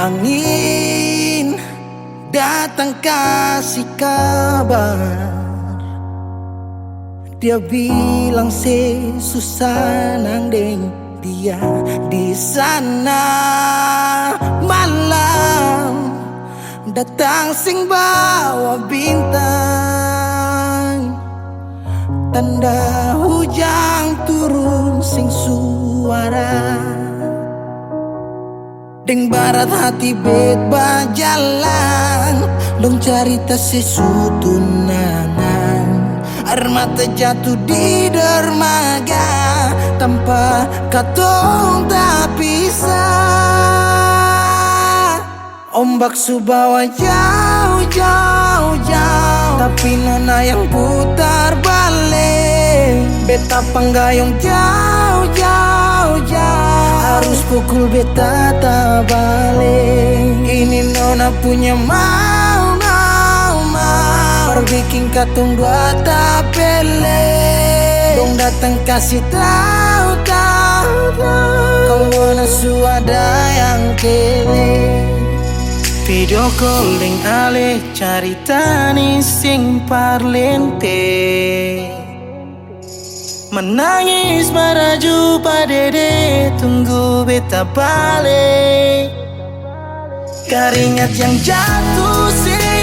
Angin datang kasih kabar, dia bilang susah nang deng dia di sana. Malam datang sing bawa bintang, tanda hujan turun sing suara. Deng barat hati bet bajalan, dong cerita sesutunangan. Air mata jatuh di dermaga, tanpa katong tak pisah. Ombak subawa jauh, jauh, jauh, tapi nona yang putar balik. Beta panggayong jauh, jauh, jauh, harus pukul beta tak balik. Ini nona punya mau, bikin katong dua tak pele. Dong datang kasih tahu, kalau na suada yang kele. Video calling ale carita ni sing parlente, menangis maraju padede tunggu beta balik. Keringat yang jatuh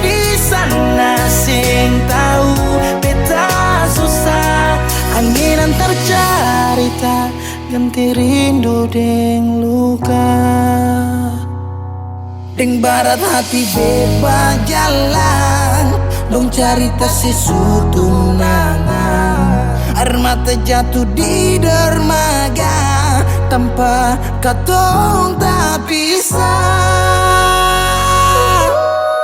di sana sing tahu beta susah. Angin antar carita ganti rindu deng luka. Deng barat hati bebas jalan, dong cerita sesutunangan. Air mata jatuh di dermaga, tanpa katong tak pisah.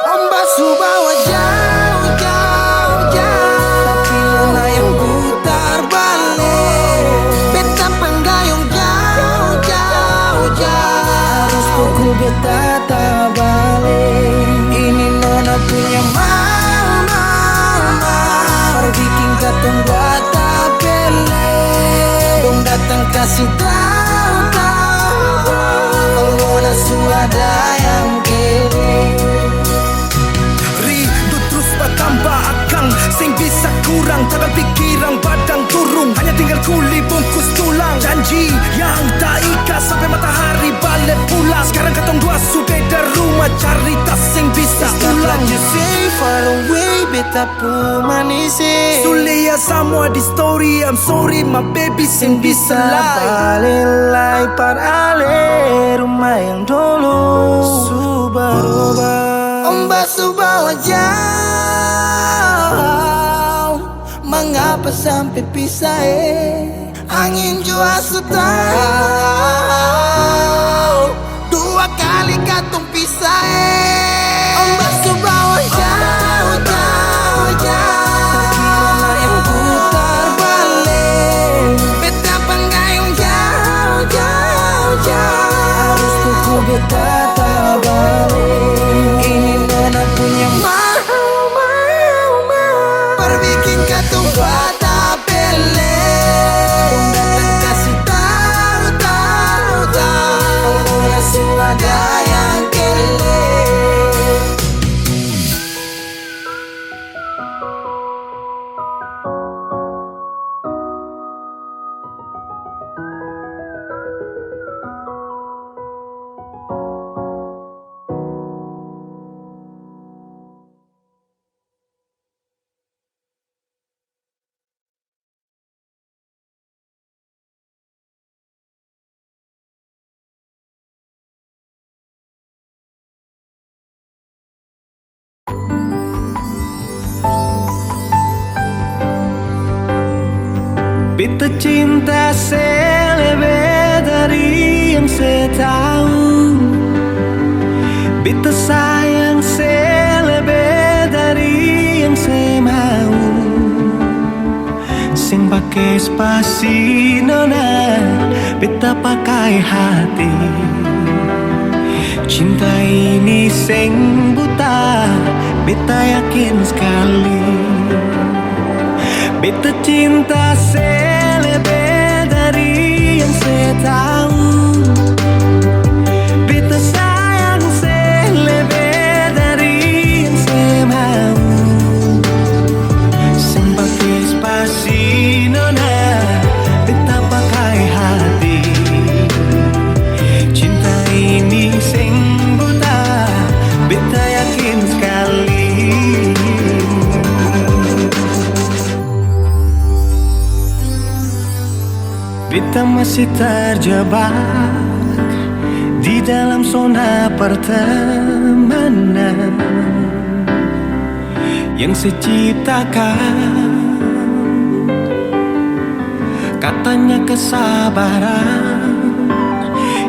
Ombak subawa jauh, jauh, jauh, tapi nona yang putar balik. Beta panggayong jauh, jauh, jauh, harus pukul beta tak balik. Ini nona punya mau, bikin katong buat tak pele. Dong datang kasih tahu, kalau nona suada yang kere. Rindu terus bertambah akang, sing bisa kurang, takkan pikiran badang turung. Hanya tinggal kuli bungkus tulang, janji yang tak ikat sampai matahari balik pulang. Sekarang katong dua sudah di rumah, cari tas sing bisa ulang. You say far away, beta pu manisi. Sulia semua di story, I'm sorry my baby sing bisa Balelai parale rumah yang dulu Subaroba. Ombak subawa jauh, mengapa sampai pisah Angin jua tahu, dua kali katong pisah Ombak subawa jauh, jauh, jauh, tapi nona yang putar balik. Beta panggayong jauh, jauh, jauh, harus pukul beta tak balik. Ini nona punya mau, perbikin katong buat tak pele. Dong datang kasih tahu, kalau nona suada yang kele. Beta cinta selebih dari yang saya tahu, beta sayang selebih dari yang saya mau. Sing pakai spasi nona, beta pakai hati. Cinta ini sing buta, beta yakin sekali. Beta cinta selebih dari yang saya tahu, beta sayang Kita masih terjebak di dalam zona pertemanan yang seciptakan katanya kesabaran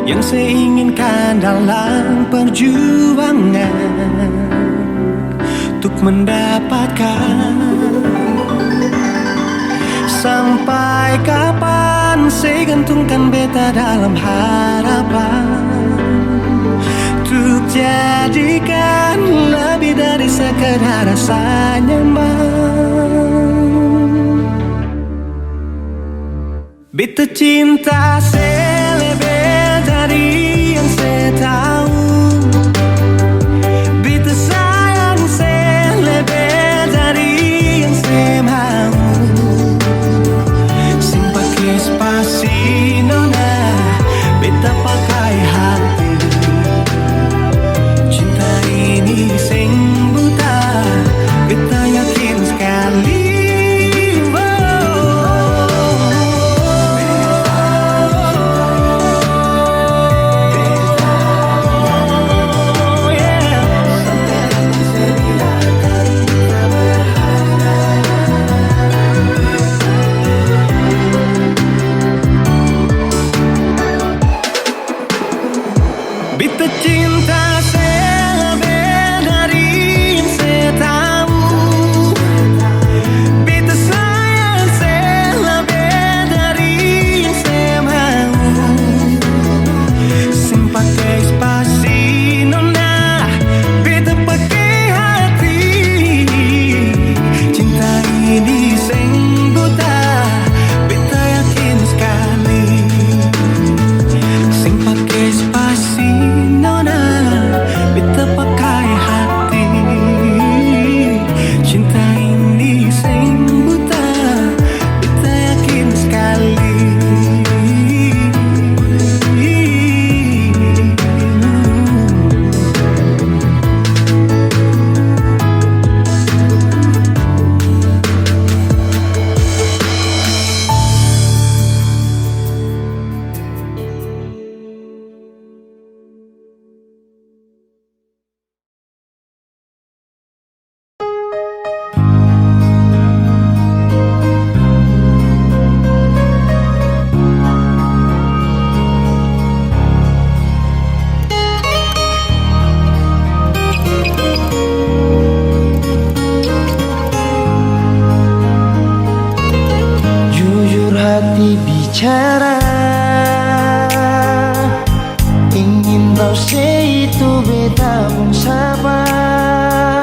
yang saya inginkan dalam perjuangan untuk mendapatkan. Sampai kapan saya gantungkan beta dalam harapan untuk jadikan lebih dari sekedar rasa nyaman. Beta cinta saya lebih dari yang saya tahu. Beta sayang saya lebih dari yang saya mau. Sing pakai spasi nona, beta pakai hati. Cinta ini sing buta, beta yakin sekali. Beta cinta saya lebih dari yang saya tahu. Beta sayang saya lebih dari yang saya mau. Sing pakai spasi nona, beta pakai hati. Cinta ini sing buta, beta yakin sekali. Sing pakai spasi nona, beta pakai hati. Cinta ini sing buta, beta yakin sekali. Jujur hati bicara, ingin tahu itu beta pun sabar.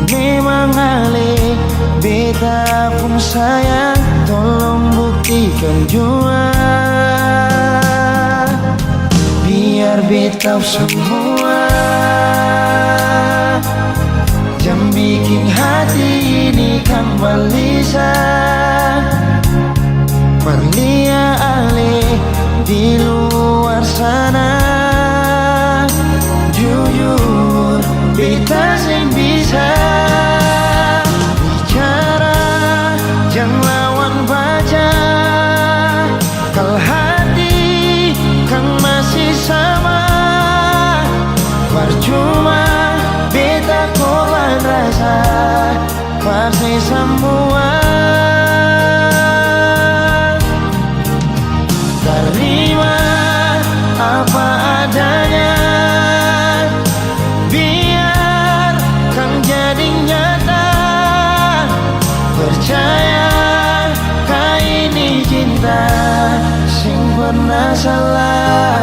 Memang ale beta pun sayang, tolong buktikan jua. Biar beta semua jam bikin hati ini kembali Perlia ale di luar sana. Jujur beta sing bisa bicara, jangan lawan baca. Kalau hati kan masih sama, percuma beta korban rasa pasti semua. Terima apa adanya, biar kan jadi nyata. Percaya kau ini cinta sing pernah salah.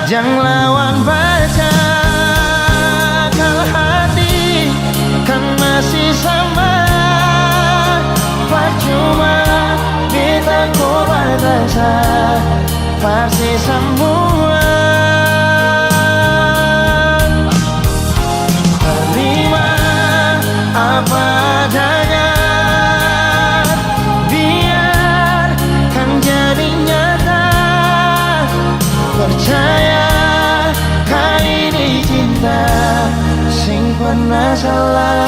Jangan lawan baca kalau hati kan masih sama. Percuma kita korban rasa pasti semua. Terima apa adanya, biarkan jadi nyata. Percaya kali ini cinta sing pernah salah.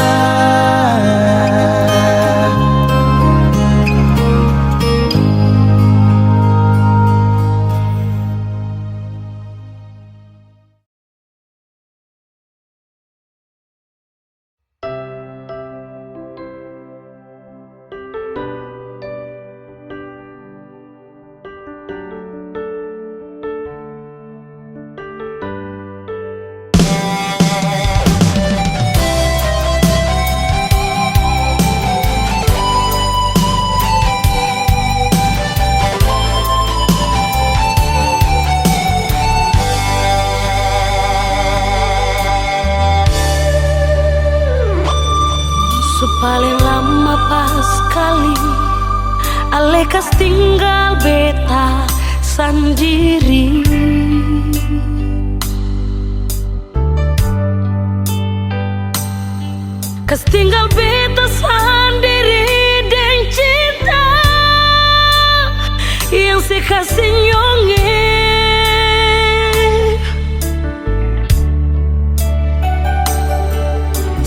Paling lama pas kali Alekas tinggal beta sendiri. Kas tinggal beta sendiri dan cinta yang sekasih nyonge.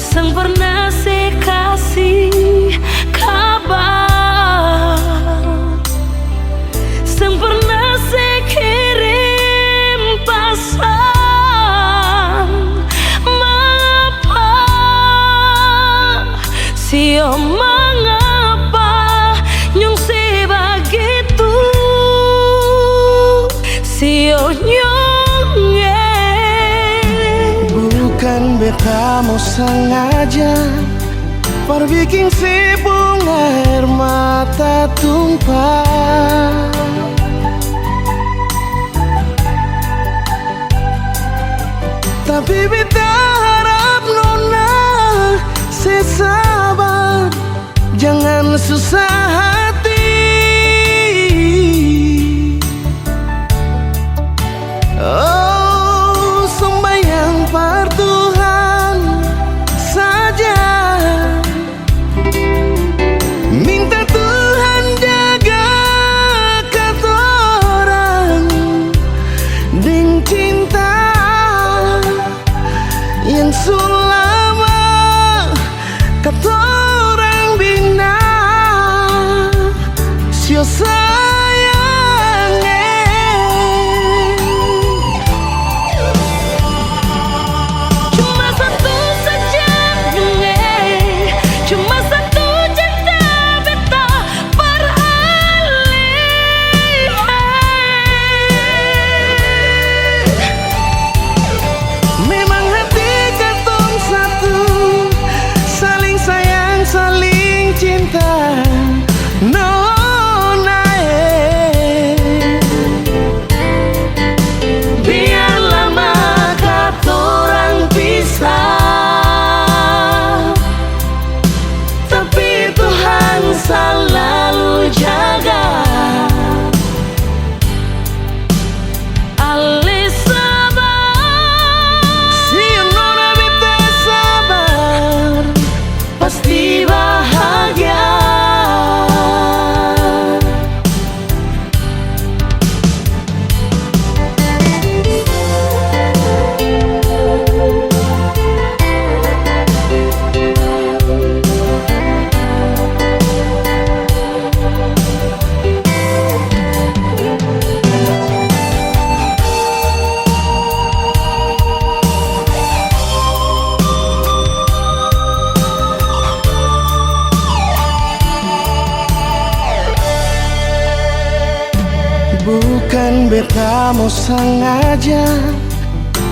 Sang pernah kasih kabar, sang pernah kirim pesan. Mengapa sio mengapa nyung sebegitu sio nyonge. Bukan beta mau sengaja perbikin si bunga air mata tumpah, tapi beta harap nona sesabar, jangan susah hati. Oh, sembahyang par Tuhan saja, minta Tuhan jaga katorang ding cinta yang sulama katorang bina sio sayangnya. Cuma satu saja cuma satu cinta beta beralih. Memang hati katong satu, saling sayang, saling cinta. Nona biar lama katorang pisah, tapi Tuhan selalu jaga. Ale sabar, Si nona beta sabar, pasti bahagia. bukan beta mau sengaja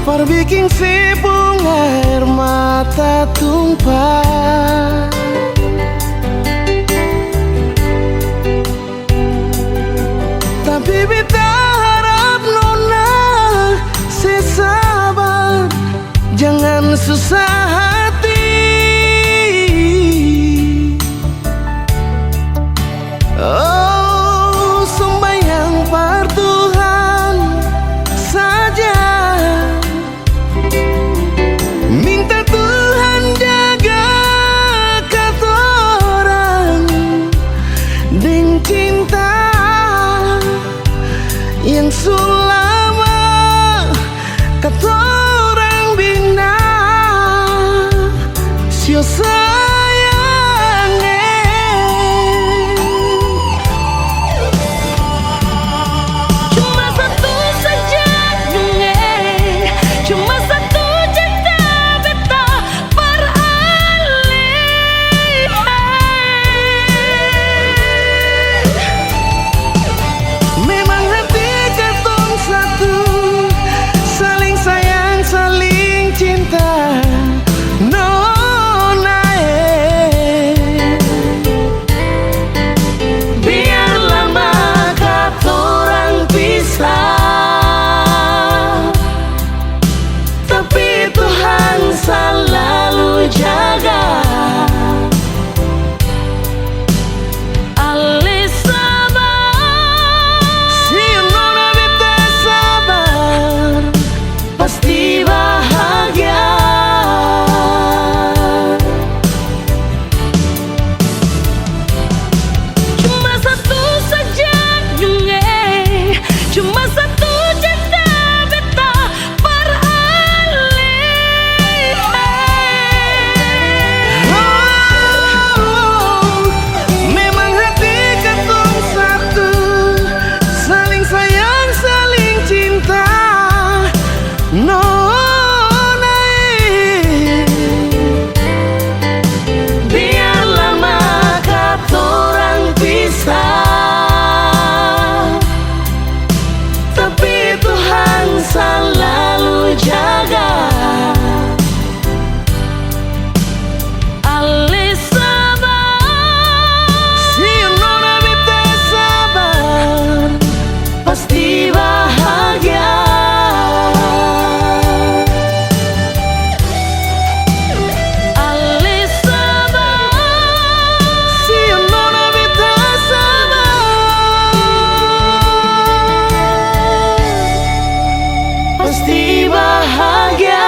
Perbikin sibung air mata tumpah. Tapi beta harap nona sesabar, jangan susah hati. Oh, sembahyang par Tuhan saja, minta Tuhan jaga katorang dengan cinta yang selama katorang bina. Sio Cuma satu saja dongeng, cuma satu cinta beta beralih. Memang hati ketong satu, saling sayang, saling cinta. Nona Biar lama katorang pisah, tapi Tuhan selalu jaga. Alis sabar, si nona beta sabar, pasti bahagia. Cuma satu saja dongeng, cuma satu cinta beta beralih. oh, memang hati ketong satu, saling sayang, saling cinta. Nona Biar lama katorang pisah, tapi Tuhan selalu jaga. Alis sabar, si nona beta sabar, pasti bahagia. Alis sabar, si nona beta sabar, pasti bahagia.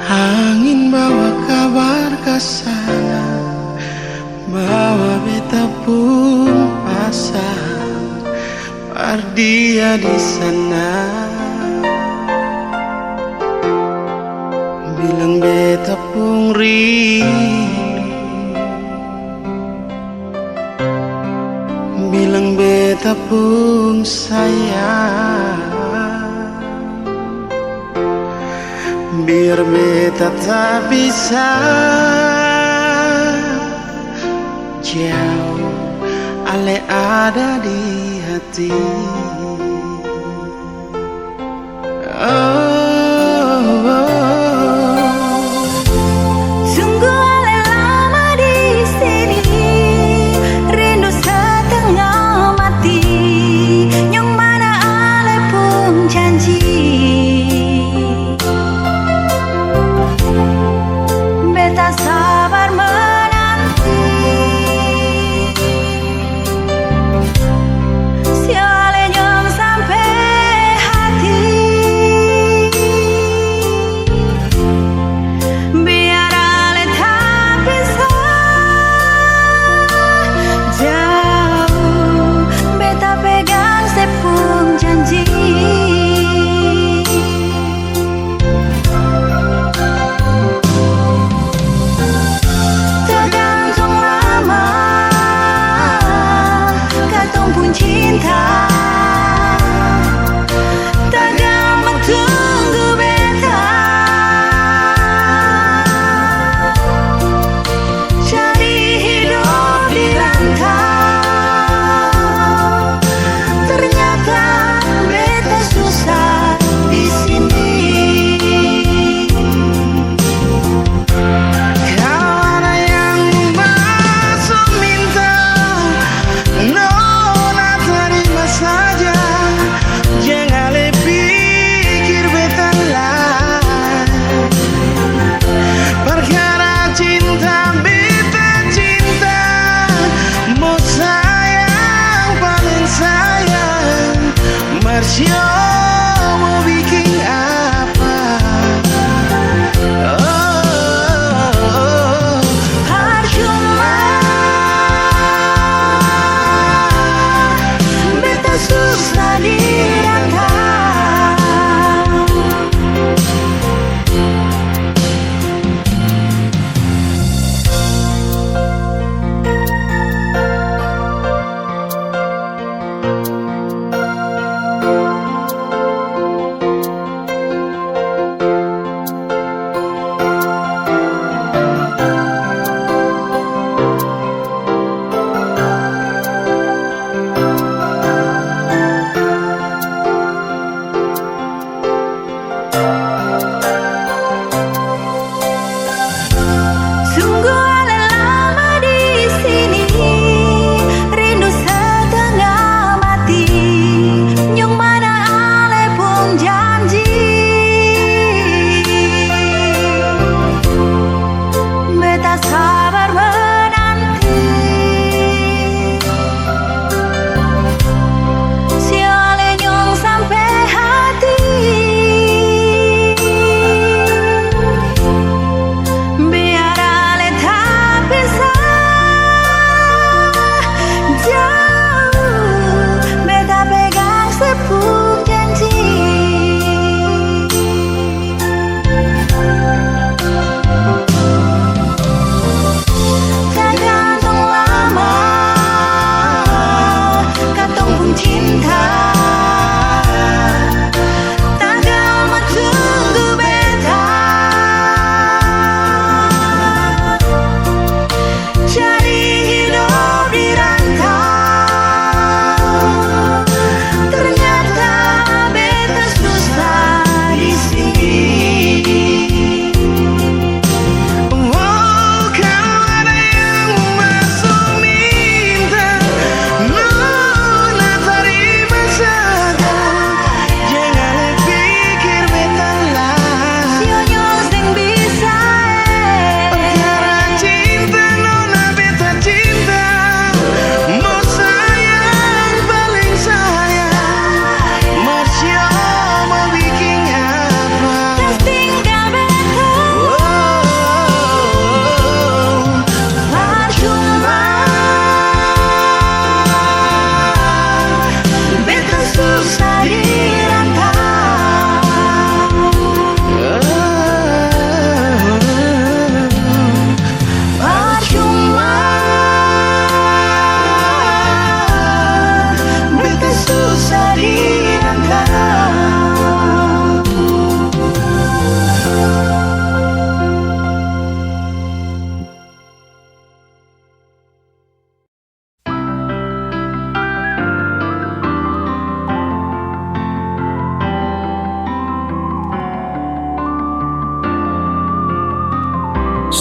angin bawa kabar ke sana, bawa beta pun pasang, par dia di sana. Bilang beta pun rindu, bilang beta pun sayang. Biar beta tak bisa jauh, ale ada di hati. Sungguh ale lama di sini, rindu setengah mati. Yang mana ale pun janji, beta sabar menanti.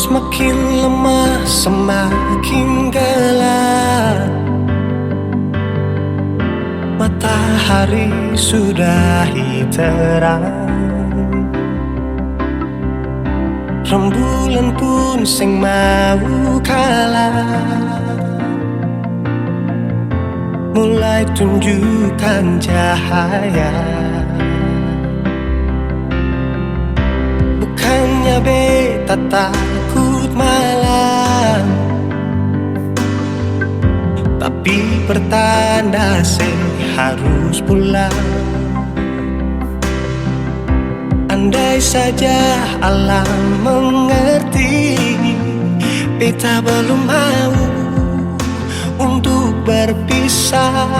semakin lemah, semakin gelap. Matahari sudahi terang, rembulan pun sing mau kalah, mulai tunjukkan cahaya. Bukannya beta takut malam, tapi pertanda harus pulang. Andai saja alam mengerti, beta belum mau untuk berpisah.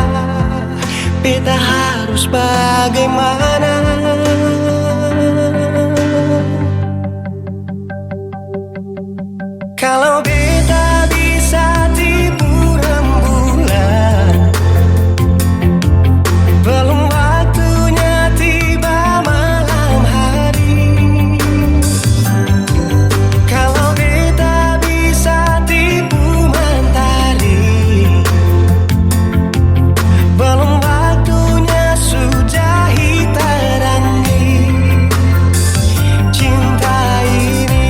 Beta harus bagaimana? Kalau beta bisa tipu rembulan, belum waktunya tiba malam hari. Kalau beta bisa tipu mentari, belum waktunya sudahi terangi cinta ini.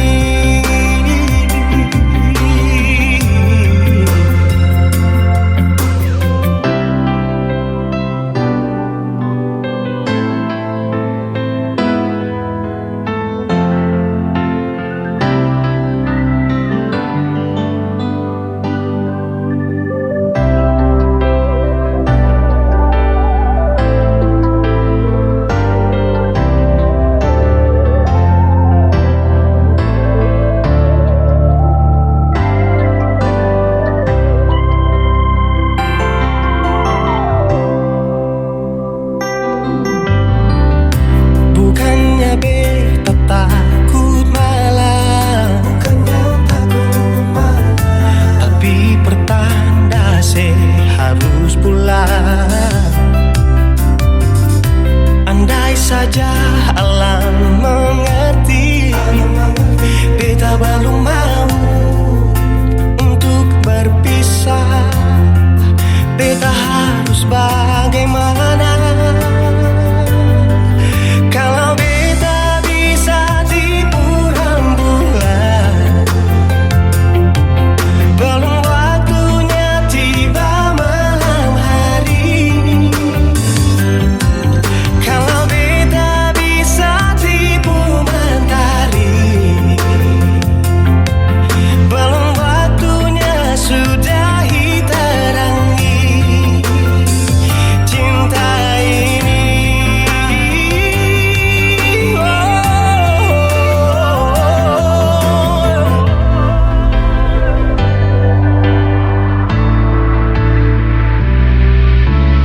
Bukannya beta takut malam, tapi pertanda harus pulang. Andai saja alam mengerti, beta belum mau untuk berpisah. Beta harus bagaimana? Kalau beta bisa tipu rembulan, belum waktunya tiba malam hari. Kalau beta bisa tipu mentari, belum waktunya sudahi terangi cinta ini.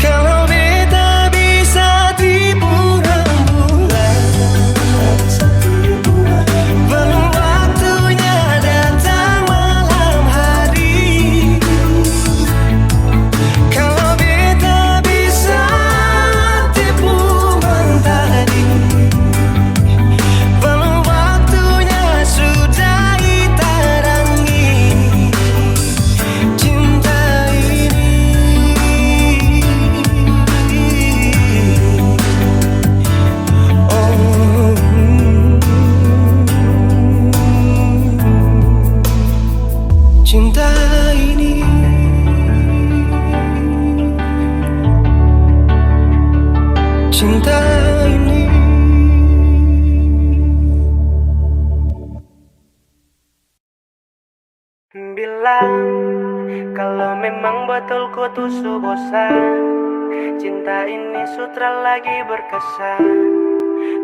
Kalau beta bisa tipu rembulan, belum waktunya datang malam hari. Kalau beta bisa tipu mentari, belum waktunya sudahi terangi cinta ini. Oh, cinta ini, cinta ini. Bilang kalau memang betul ku tuh bosan, cinta ini sutra lagi berkesan.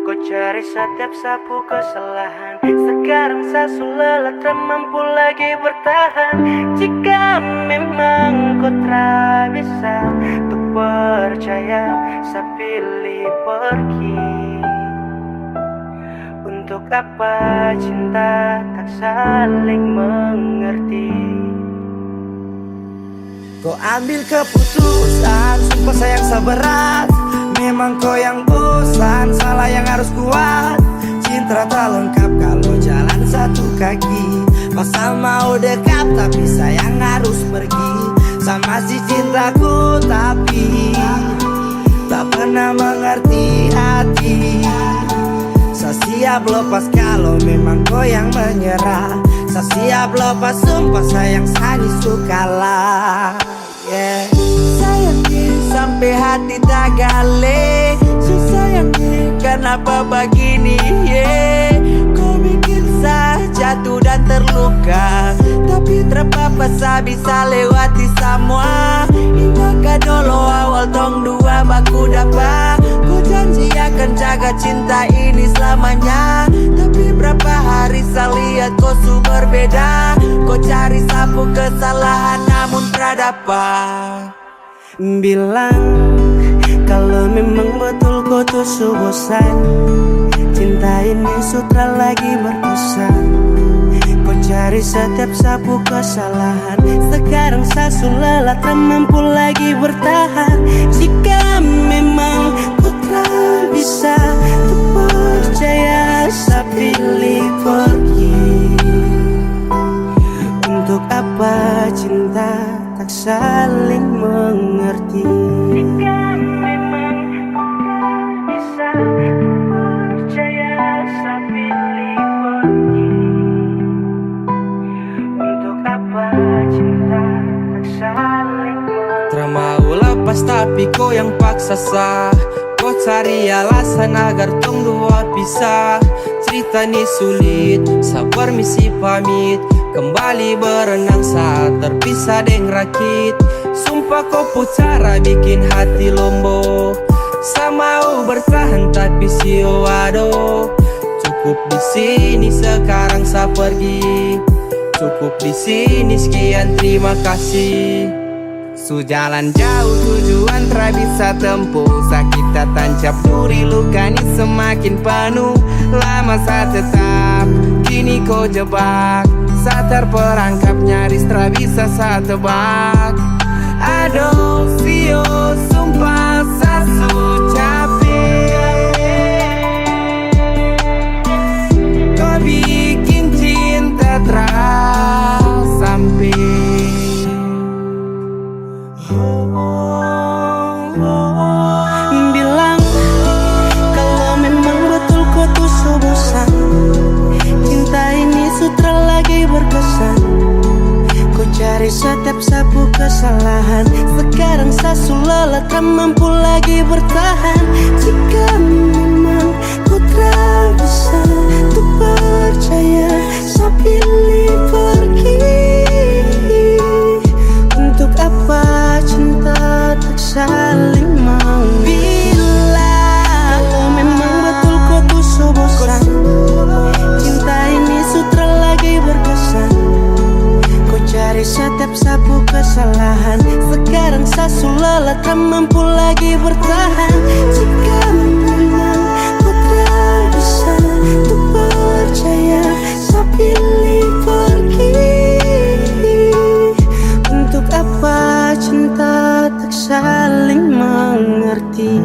Kau cari setiap sapu kesalahan, sekarang saya sudah tak mampu lagi bertahan. Jika memang kau tak bisa untuk percaya, saya pilih pergi. Untuk apa cinta tak saling mengerti? Kau ambil keputusan, sumpah sayang seberat. Memang kau yang bosan, salah yang harus kuat. Cinta tak lengkap kalau jalan satu kaki. Masa mau dekat tapi sayang harus pergi sama si cintaku, tapi tak pernah mengerti hati. Saya siap lepas kalau memang kau yang menyerah. Saya siap lepas sumpah sayang Sani sukalah. Yeah. Sayangnya sampai hati tak gale. Sayangnya kenapa begini, yeah. Kau bikin saya jatuh dan terluka, tapi terpapa saya bisa lewati semua. Hingga dulu awal tong dua baku dapat. Kau janji akan jaga cinta ini selamanya, tapi berapa hari saya lihat kau su berbeda. Kau cari sapu kesalahan namun tak dapat. Bilang kalau memang betul kau tuh su bosan, cinta ini sutra lagi berkesan. Kau cari setiap sapu kesalahan, sekarang saya lelah tak mampu lagi bertahan. Jika memang kau tak bisa tuh percaya, saya pilih pergi. Untuk apa cinta tak saling mengerti? Jika memang kau bisa percaya, saya pilih pergi. Untuk apa cinta tak saling mengerti? Termau lepas tapi kau yang paksa sah. Kau cari alasan agar tong dua pisah. Cerita ni sulit, saya permisi pamit. Kembali berenang saat terpisah deng rakit. Sumpah kau pucara bikin hati lombo. Saya mau bertahan tapi sio aduh. Cukup di sini sekarang saya pergi. Cukup di sini sekian terima kasih. Sujalan jauh tujuan tak bisa tempuh. Sakit tak tancap duri luka ni semakin penuh. Lama saya tetap, kini kau jebak. Saya terperangkap nyaris tak bisa saya tebak. Aduh sio sumpah saya su capek. Kau bikin cinta terus sampai. Bilang kalau memang betul kau tuh so bosan, cinta ini sutra lagi berkesan. Kau cari setiap sapu kesalahan, sekarang saya lelah tak mampu lagi bertahan. Jika memang kau tak bisa tuh percaya, saya pilih pergi. Untuk apa cinta tak saling mau? Bila kalau memang betul kau tuh so bosan, cinta ini sutra lagi berkesan. Kau cari setiap sapu kesalahan, sekarang saya lelah tak mampu lagi bertahan. Jika memang kau tak bisa tuh percaya, saya pilih pergi. Untuk apa cinta tak saling mengerti?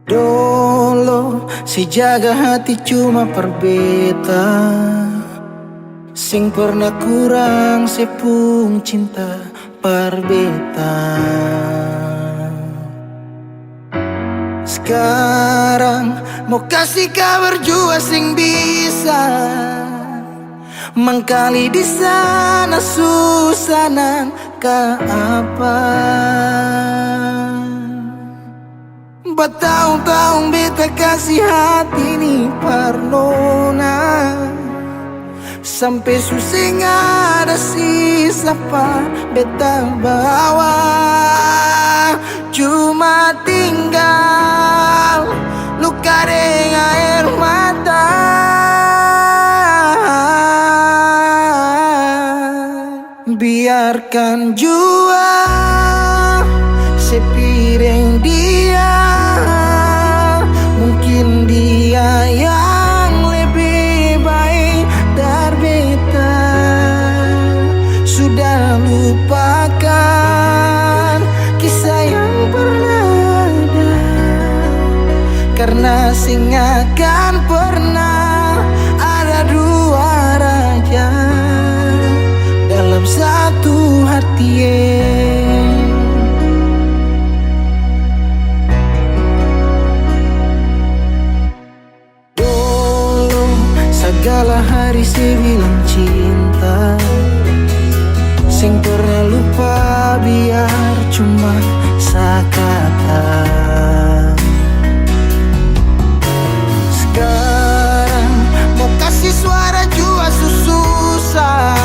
Dolo si jaga hati cuma perbeta, sing pernah kurang sepung cinta perbeta. Sekarang mau kasih kabar jua sing bisa mengkali di sana susanan ke apa. Bertahun-tahun beta kasih hati ni parnona, sampai suseng ada sisa pa beta bawa. Cuma tinggal luka dengan air mata. Biarkan jua sepiring dia, mungkin dia yang lebih baik dari beta. Sudah lupakan kisah yang pernah ada, karena sing akan pernah ada dua raja dalam satu hati. Dulu segala hari saya bilang cinta, sing pernah lupa biar cuma sekata. Sekarang mau kasih suara jua susah,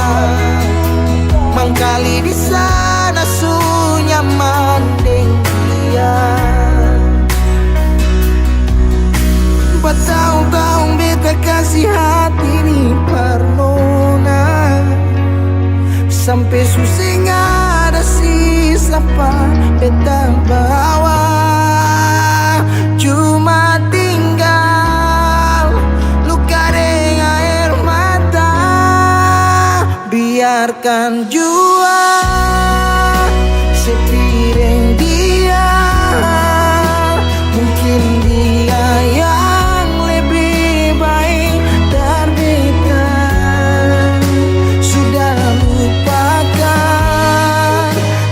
mangkali di sana su nyaman deng dia. Bertahun-tahun beta kasih hati ni parnona, sampai susing ada sisa pa beta bawa. Cuma tinggal luka dengan air mata. Biarkan jua sepiring dia, mungkin dia yang lebih baik dari beta. Sudah lupakan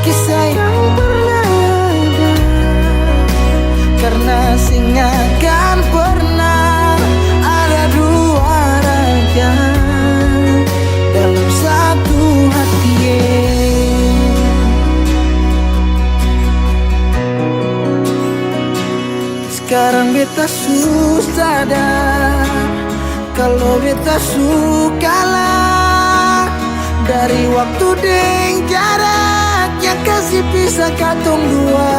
kisah yang pernah ada, karena sing akan pernah ada dua raja dalam satu hati. Sekarang beta susah sadar kalau beta sukalah dari waktu deng jarak yang kasih pisah katong dua.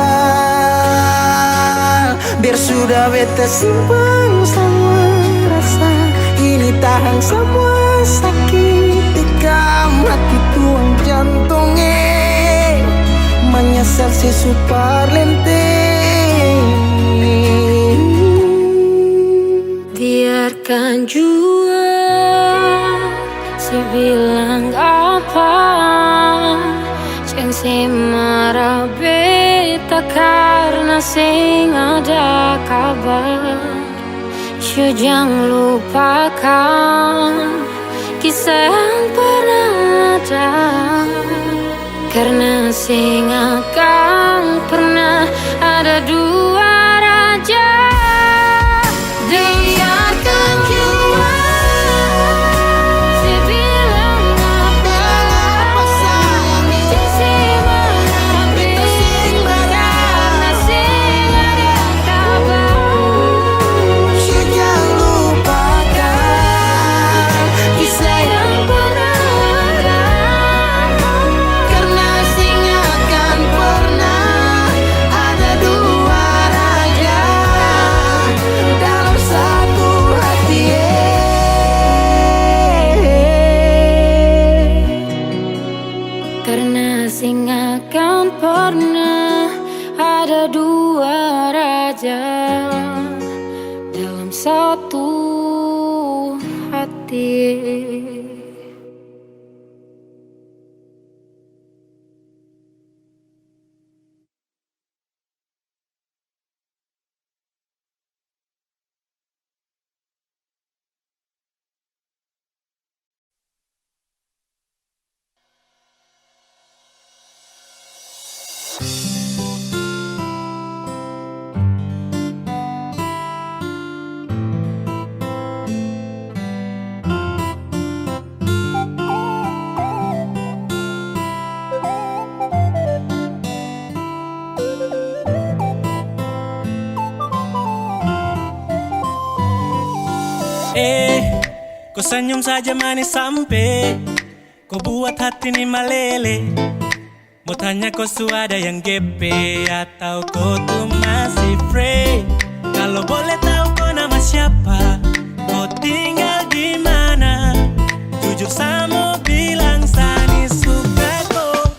Biar sudah beta simpan semua rasa, ini tahan semua sakit tikam hati tuang jantungnya, menyesal si super lenteng. Biarkan jua si bilang apa, jangan si marah beta karena sing ada kabar. Jangan lupakan kisah yang pernah ada, karena sing akan pernah ada dua raja. Biarkan jua si bilang apa, si marah beta karena sing ada kabar. Jangan lupakan kisah yang pernah ada, karena sing akan pernah ada dua raja dalam satu hati. Karena sing akan pernah ada dua raja dalam satu hati. Kau senyum saja manis sampai kau buat hati ini meleleh. Mau tanya kau ada yang GP atau kau tuh masih free? Kalau boleh tahu kau nama siapa, kau tinggal di mana? Jujur sama bilang Sani suka kau.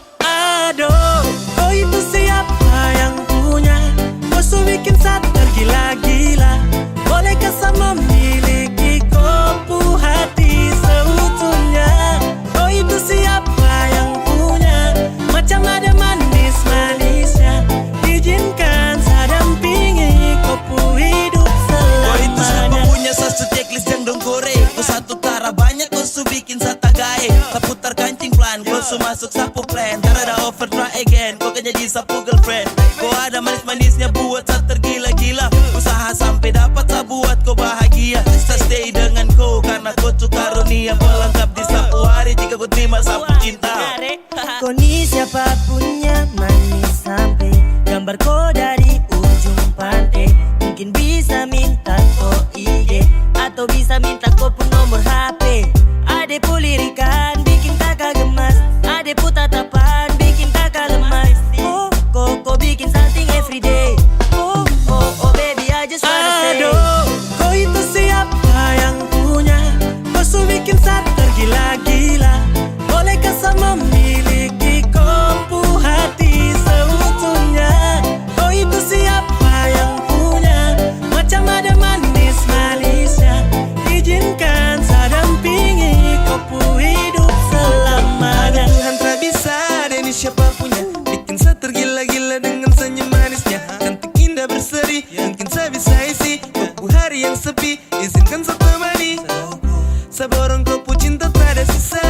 Karena ada offer try again, kau kan jadi sapu girlfriend. Kau ada manis-manisnya buat saya tergila-gila. Usaha sampai dapat saya buat kau bahagia. Saya stay dengan kau karena kau tuh karunia pelengkap di sapu hari jika kau terima sapu cinta. Kau ni siapa punya manis sampai gambar kau dari ujung pantai. Mungkin bisa minta kau IG atau bisa minta kau pun nomor HP. Ade pu lirikan bikin kakak gemas, ade pu tatapan bikin kakak lemas. Oh, kau bikin something everyday. Oh, oh, oh baby I just wanna say. Aduh, kau itu siapa yang punya? Kau su bikin saya tergila-gila. Bolehkah saya memiliki kompu hati seutuhnya? Kau itu siapa yang punya? Macam ada manis-manisnya. Izinkan saya dampingi kau pu hidup selamanya. Tuhan tak bisa ada ini siapa punya. Bikin saya tergila-gila dengan senyum manisnya. Cantik indah berseri, mungkin saya bisa isi kau pu hari yang sepi. Izinkan saya temani. Saya borong kau pu cinta tak ada sisa.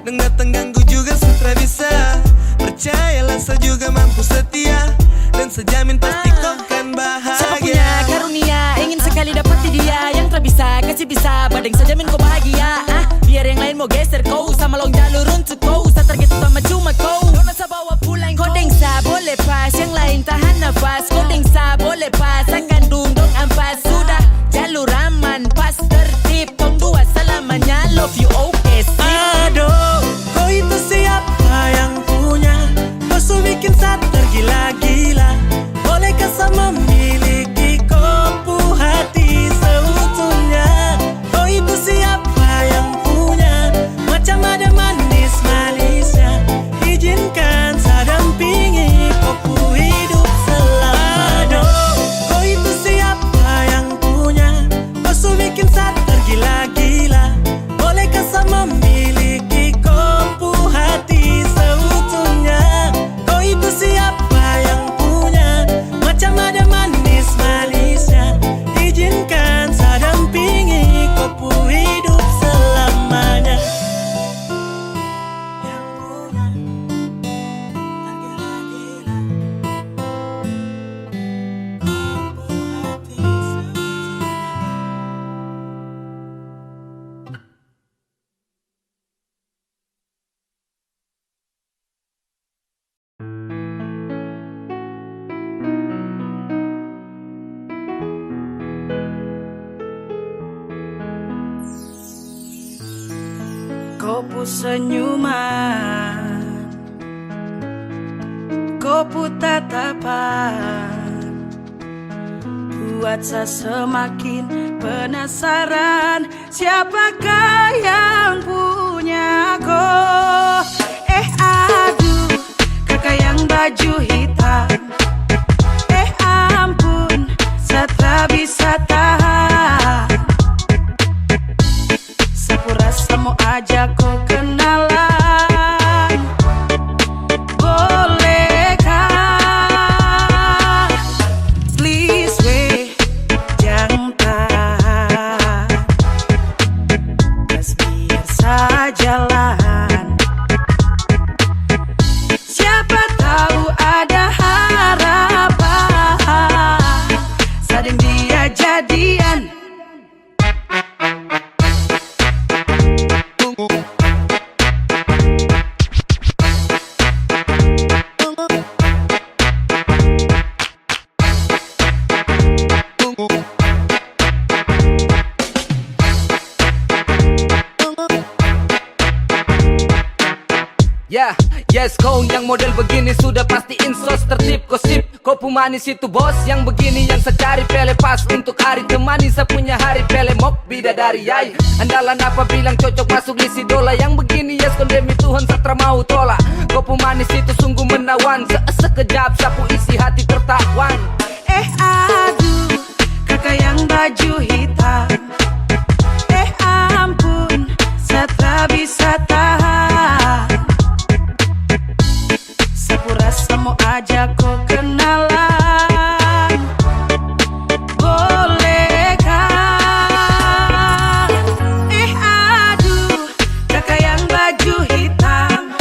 Dan datang ganggu juga sutra bisa. Percayalah saya juga mampu setia. Dan sejamin pasti kau kan bahagia. Siapa punya karunia ingin sekali dapati dia. Yang tak bisa kasih bisa badeng sejamin kau bahagia. Biar yang lain mau geser kau sama long jalur untuk kau. Saya target utama cuma kau. Dona saya bawa pulang kau. Dengsa boleh pas yang lain tahan nafas. Kau dengsa boleh pas akan dungdong ampas. Sudah jalur aman pas tertib. Tong dua selamanya love you okay sip. Aduh, kau itu siapa yang punya? Kau su bikin saya tergila-gila. Bolehkah saya memiliki kompu hati seutuhnya? Kau itu siapa yang punya? Macam ada manis-manisnya. Izinkan saya dampingi kau pu hidup selamanya. Aduh, kau itu siapa yang punya? Kau su bikin saya tergila-gila. Bolehkah saya memiliki kompu hati seutuhnya? Kau itu siapa yang punya? Macam ada manis-manisnya. Izinkan saya dampingi kau pu hidup selamanya. Yang punya tergila-gila. Kompu hati seutuhnya. Kau pu senyuman, kau pu tatapan buat saya semakin penasaran. Siapakah yang punya kau? Aduh, kakak yang baju hitam. Ampun, saya tak bisa tahan. Sapu rasa mau ajak kau kenalan. Bolehkah? Please weh, jangan tahan. Just biar saya jalan. Siapa tahu ada harapan. Sading dia jadian. Yeah, yes kau yang model begini sudah pasti insos tertib gosip. Kau pu manis itu bos yang begini yang saya cari. Pele pas untuk hari temani saya punya hari. Pele mok bidadari yai. Andalan apa bilang cocok masuk list idola. Yang begini yes kondemi Tuhan satra mau tolak. Kau pu manis itu sungguh menawan. Sekejap sapu isi hati tertawan. Aduh, kakak yang baju hitam. Ampun, saya tak bisa tahan. Sapu rasa mau ajak kau kenalan. Bolehkah? Aduh, kakak yang baju hitam.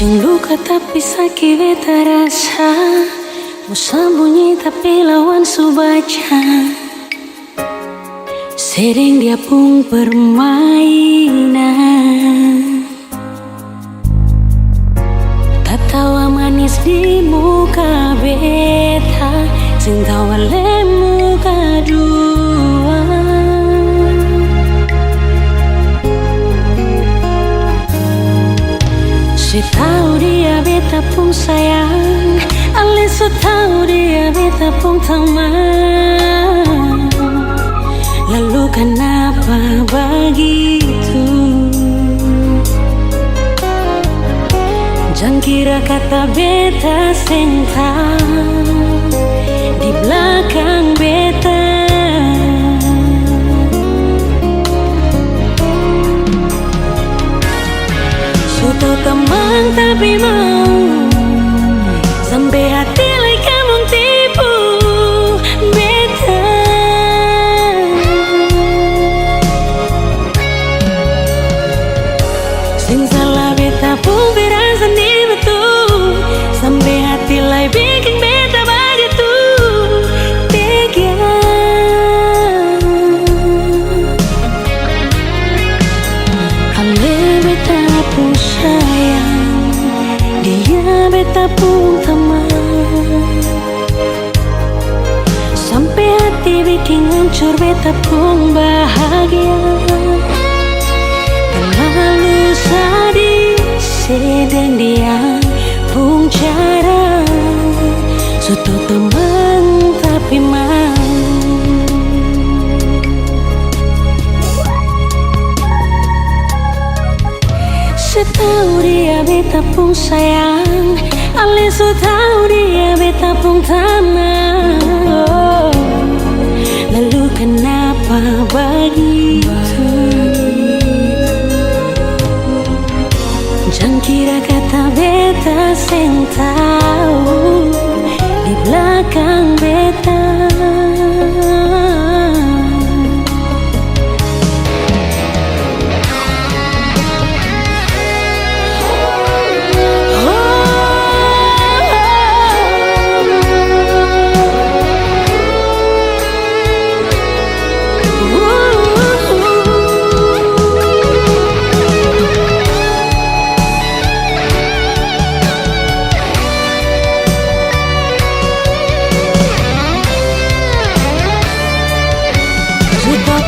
Sing luka tapi sakit beta rasa, mau sembunyi tapi lawan su baca. Sering dia pun permainan, tatawa manis di muka beta, sing tawa le muka dua. Saya tahu dia beta pun sayang, ale so tahu dia beta pun teman. Lalu kenapa begitu? Jangan kira kata beta sentak di belakang beta. Sudah teman tapi mau sampai hati lai kamu tipu beta. Sing salah beta pun berasa di betul, sampai hati lai bikin beta begitu tega. Ale beta pun sayang, dia beta pun teman. Sampai hati bikin hancur beta pun bahagia. Terlalu sadis sedang dia pun cara. Suatu teman tapi mau. Setahu dia beta pun sayang, ale so tahu dia beta pun tanah. Oh, lalu kenapa begitu? Jangan kira kata beta seng tahu di belakang beta.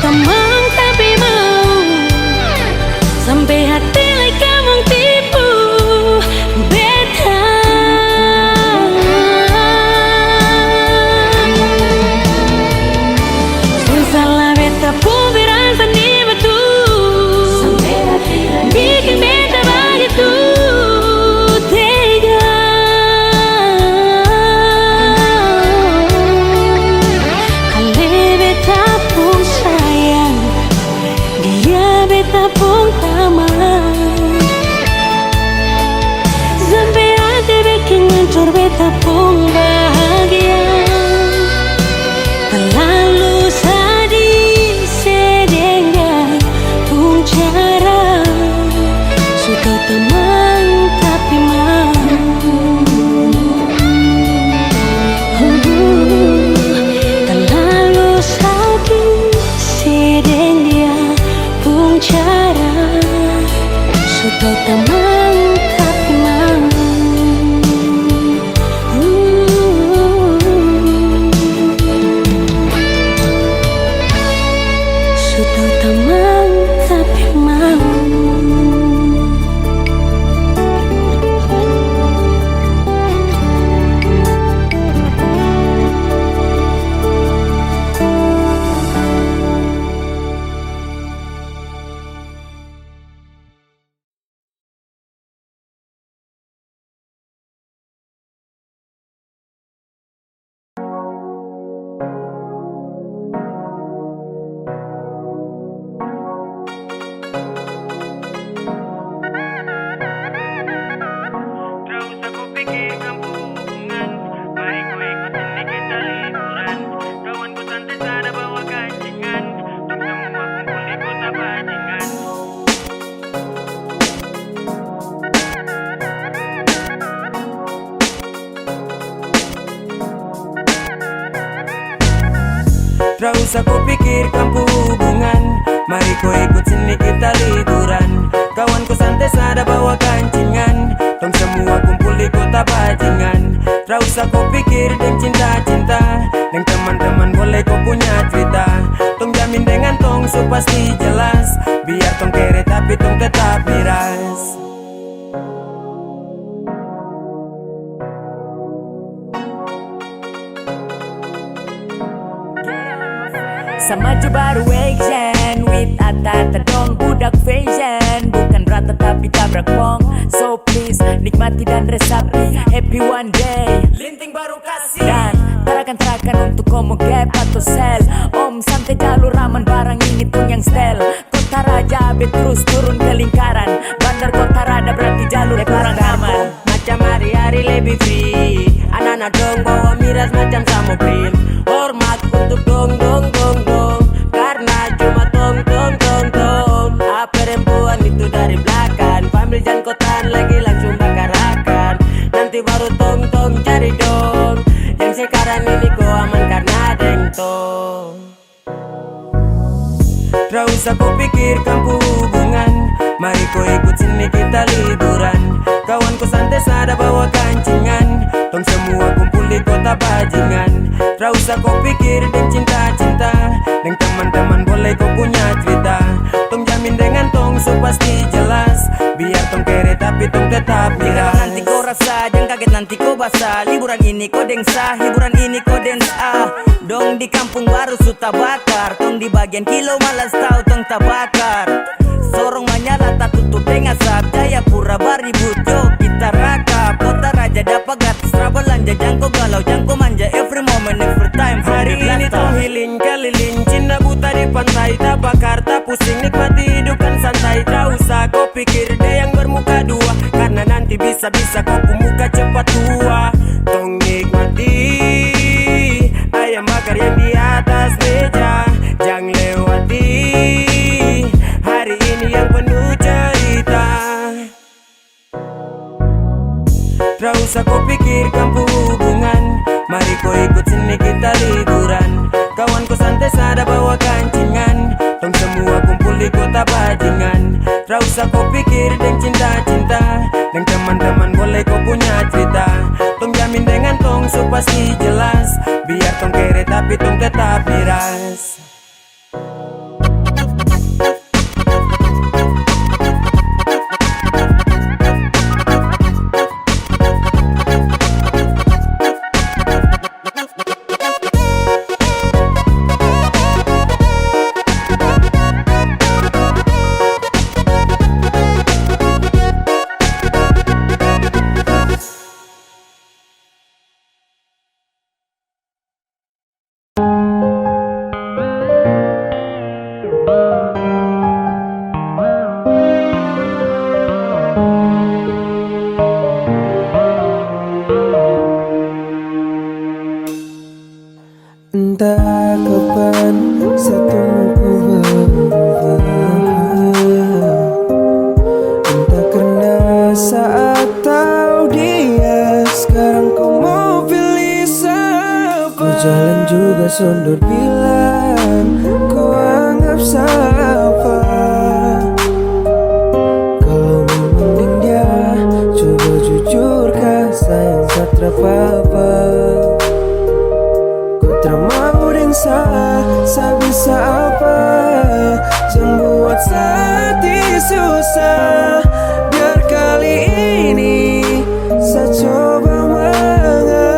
Teman tapi mau sampai hati lai kamu tipu beta. Sing salah beta pun berasa di betul, sampai hati lai bikin beta begitu tega. Ale beta pun sayang, dia beta pun taman. Sampai hati bikin hancur beta pun bahagia. Terlalu sadis sedang pun cara. Suka teman tapi mau. Terlalu sadis sedang dia pun cara. Sudah teman tapi mau. Sudah teman tapi mau. Tak usah kau pikirkan hubungan, mari kau ikut sini kita liburan. Kawan ku santai sada bawa kancingan, tong semua kumpul di kota bajingan. Tak usah kau pikir dan cinta-cinta, dan teman-teman boleh kau punya cerita. Tong jamin dengan tong so pasti jelas, biar tong kere tapi tong tetap miras. Sama aja baru action with ata-ata dong budak fashion, bukan rata tapi tabrak pong. So please nikmati dan resapi, happy one day. Linting baru kasih Dan tarakan untuk komo gap atau sel. Om santai jalur raman barang ini tuh yang stel. Kota Raja abis terus turun ke lingkaran. Bandar Kota Rada berarti jalur kurang aman. macam hari-hari lebih free. Anak-anak dong bawa miras macam samopril. Hormat untuk dong dong dong dong, karena cuma tong tong tong tong. Perempuan itu dari belakang, pambil jan kotan lagi langsung bakarakan. Nanti baru tong tong cari dong, yang sekarang ini kau aman karena deng tong. Tak usah kau pikirkan hubungan, mari kau ikut sini kita liburan. Kawan ku santai sada bawa kancingan, tong semua kumpul di kota bajingan. Tak usah kau pikir dan cinta-cinta, dan teman-teman boleh kau punya cerita. Tong jamin dengan tong so pasti jelas, biar tong kere tapi tong tetap miras. Nanti kau rasa, jangan kaget nanti kau basah. Liburan ini kau dengsa, hiburan ini kau dengsa. Dong di kampung baru suta bakar, tong di bagian kilo malas tahu tong tabakar. Sorong menyala tak tutup dengan asap, Jayapura baribut yo kita rakap. Kota Raja dapat gratis belanja, jangko galau jangko manja every moment every time. Hari ini tong healing keliling, cinta buta di pantai, tak bakar tak pusing, nikmati hidup kan santai. Tak usah kau pikir deh yang bermuka dua, karena nanti bisa-bisa kau pemuka cepat tua. Tong nikmati ayam bakar yang di atas meja, jangan lewati hari ini yang penuh cerita. Tak usah kau pikirkan hubungan, mari kau ikut sini kita liburan. Kawan ku santai sada bawa kancingan, tong semua kumpul di kota bajingan. Tak usah kau pikir dan cinta-cinta, dan teman-teman boleh kau punya cerita. Tong jamin dengan tong so pasti jelas, biar tong kere tapi tong tetap miras. Entah kapan satuku berubah, entah karena saat tahu dia, sekarang kau mau pilih siapa. Kau jalan juga sondor bilang kau anggap siapa. Kalau memandang dia, coba jujur kah sayang satra apa. Termau dan saya bisa apa, jangan buat hati susah. Biar kali ini saya coba mengalah.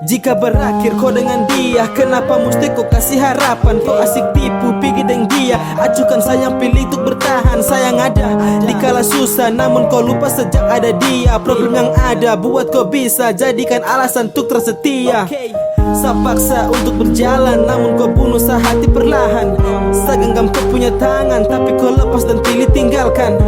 Jika berakhir kau dengan dia, kenapa mesti kau kasih harapan? Kau asik tipu, pergi dengan dia. Acukan sayang, pilih untuk bertahan. Sayang ada di kala susah, namun kau lupa sejak ada dia. Problem yang ada buat kau bisa jadikan alasan untuk tersetia. Sa paksa untuk berjalan, namun kau bunuh sehati perlahan. Sa genggam kau punya tangan, tapi kau lepas dan pilih tinggalkan.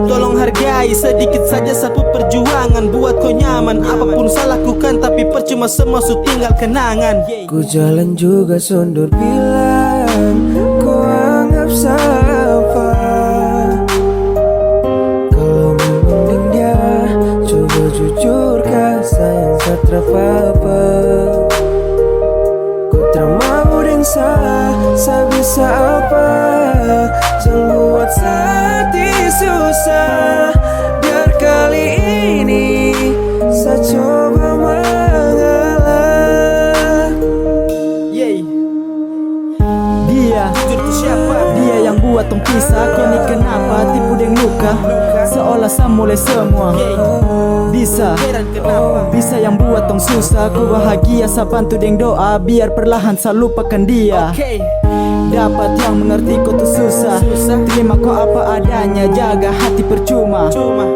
Tolong hargai sedikit saja sapu perjuangan. Buat kau nyaman, apapun saya lakukan, tapi percuma semua su tinggal kenangan. Ku jalan juga sondur bilang kau anggap siapa. Kalau memang dia coba jujur kah sayang satra apa. Ku termau dan sa bisa apa. Jangan buat hati susah. Biar kali ini saya coba mengalah. Dia, jujur tu siapa? Dia yang buat tong pisah. Kau ni kenapa tipu deng luka? Seolah sa mulai semua. Bisa yang buat tong susah. Kau bahagia sa bantu deng doa. Biar perlahan sa lupakan dia. Dapat yang mengerti kau tu susah. Terima kau apa adanya, jaga hati percuma.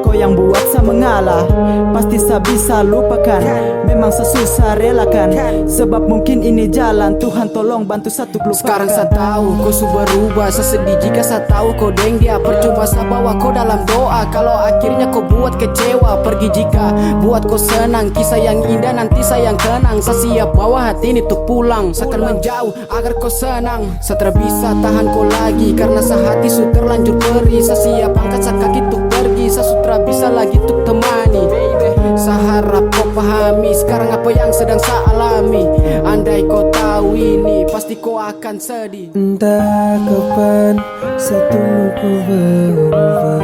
Kau yang buat sa mengalah, pasti sa bisa lupakan. Memang sa susah relakan, sebab mungkin ini jalan. Tuhan tolong bantu satu lupakan. Sekarang sa tahu kau su berubah. Sa sedih jika sa tahu kau deng dia. Percuma sa bawa kau dalam doa. Kalau akhirnya kau buat kecewa, pergi jika buat kau senang. Kisah yang indah nanti sayang kenang. Sa siap bawa hati ini tuh pulang. Sa akan menjauh agar kau senang. Sa bisa tahan kau lagi karena sa hati su terlanjur perih. Sa siap angkat sa kaki tuk pergi. Sa sutra bisa lagi tuk temani. Sa harap kau pahami sekarang apa yang sedang sa alami. Andai kau tahu ini pasti kau akan sedih. Entah kapan satu ku berubah.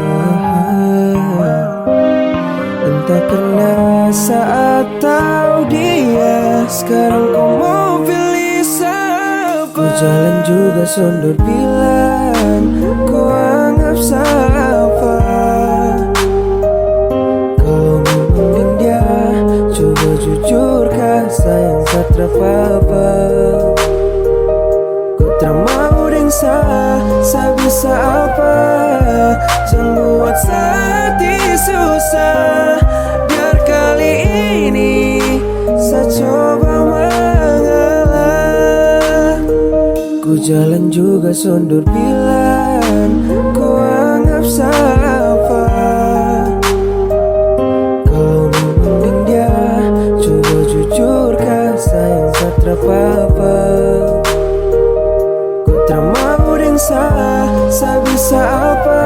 Entah karena saat tahu dia. Sekarang kau mau pilih siapa. Ku jalan juga sondur bilang kau anggap siapa. Kalau memang dia coba jujur kah sayang satra apa. Ku termau deng sa bisa apa. Jangan buat hati susah. Biar kali ini saya coba mengalah. Ku jalan juga sondur bilang kau anggap siapa. Kalau memang dia coba jujur kah sayang satra apa. Ku termau deng sa bisa apa.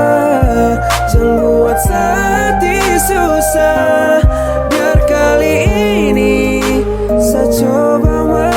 Jangan buat hati susah. Biar kali ini saya coba mengalah.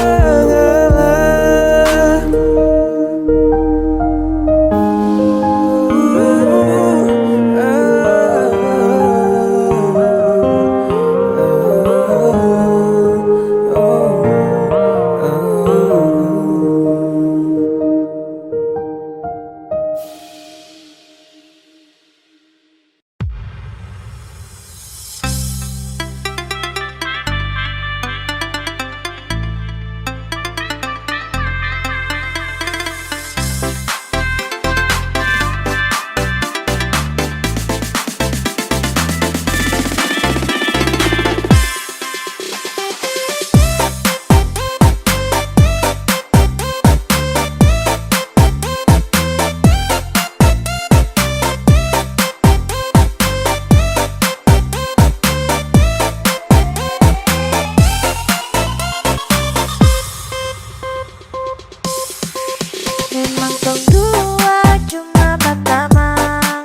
Memang tong dua cuma batamang.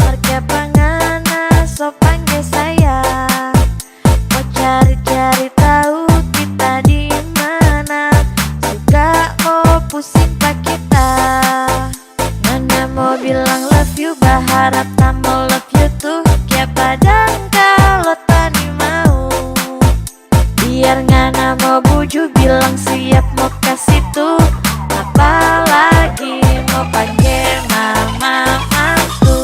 Marga pangana sopan ge sayang. Mau cari-cari tahu kita di mana. Suka mau pusing pak kita. Mana mau bilang love you, berharap tak mau love you tuh. Kayak padang kalau tani mau. Biar ngana mau buju bilang siap mau kasih tuh. Apalagi mau panggil mama mantu.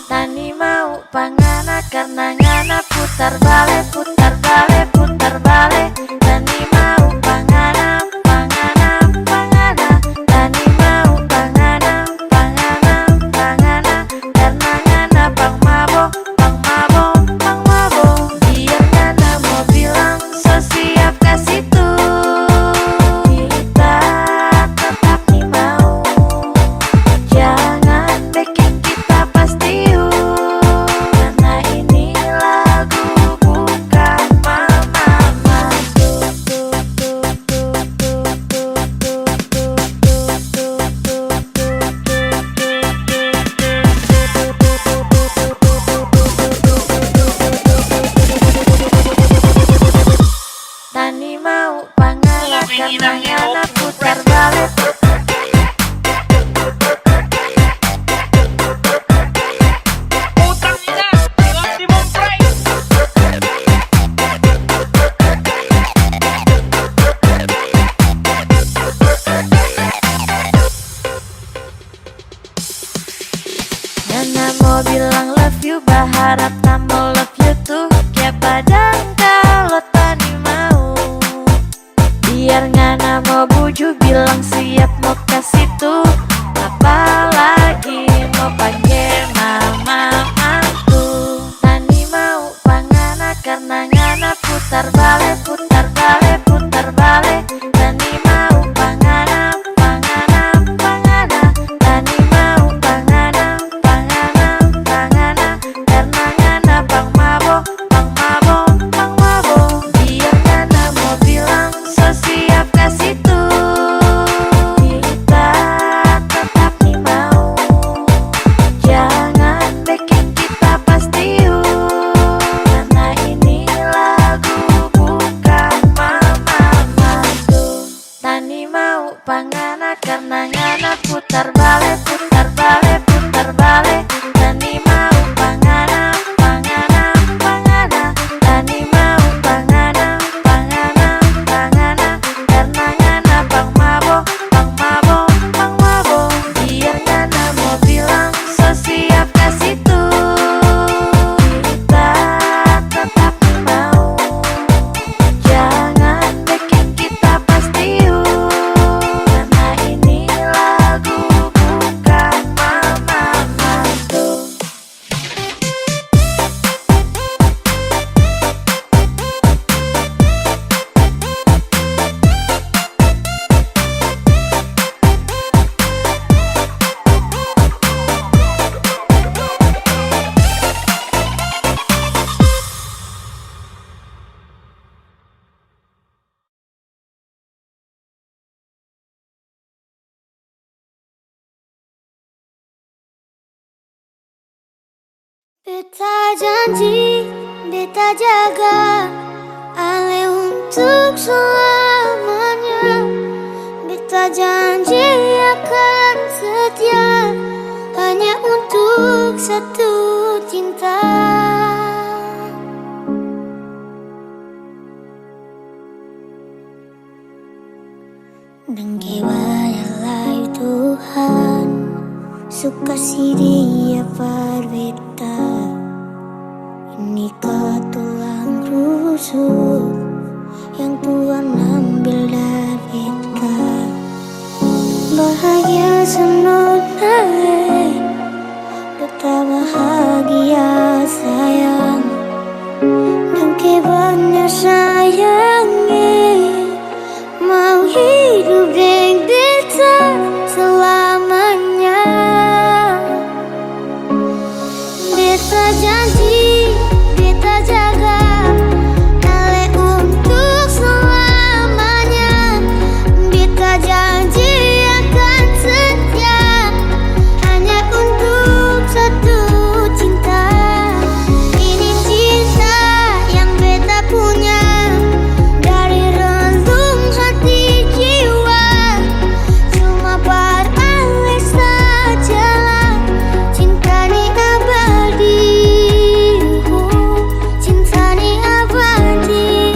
Tani mau pangana karena ngana putar balik, putar balik, putar balik. Tani mau pangana, pangana, pangana. Tani mau pangana, pangana, pangana. Karena ngana pang mau mau bilang love you, berharap namo love you tuh. Kayak padang kalau tani mau, biar ngana mau buju bilang siap mau kasih tuh. Apalagi mau panggil mama aku. Tani mau pangana karena ngana putar balik, putar balik, putar balik. Tani mau pangana, pangana, pangana. Tani mau pangana, pangana, pangana. Karena ngana pang mabo, pang mabo, pang mabo. Biar ngana mau bilang so siap kasih tuh. Kita tetap nih mau, jangan bikin kita pasti karena ini lagu bukan mama mantu. Tani mau pangana karena ngana putar balik, putar balik, putar balik. Tani mau pangana, pangana, pangana. Tani mau pangana, pangana, pangana. Karena ngana pang mabo, pang mabo, pang mabo. Biar ngana mau bilang so siap kasih tuh. Kita tetap nih mau, jangan bikin kita pasti karena ini lagu bukan mama mantu. Beta janji, beta jaga Ale untuk selamanya. Beta janji akan setia hanya untuk satu cinta. Dan kewayalah Tuhan, suka si dia berbeda. Ini tulang rusuk yang Tuhan ambil dari kita. Bahagia senonai, kita bahagia sayang. Dan kebanyak sayangi, mau hidup dengan beta selamanya. Beta janji, beta jaga Ale untuk selamanya. Beta janji akan setia hanya untuk satu cinta. Ini cinta yang beta punya dari relung hati jiwa. Cuma beralih sajalah, cinta ni abadi. Cinta ni abadi.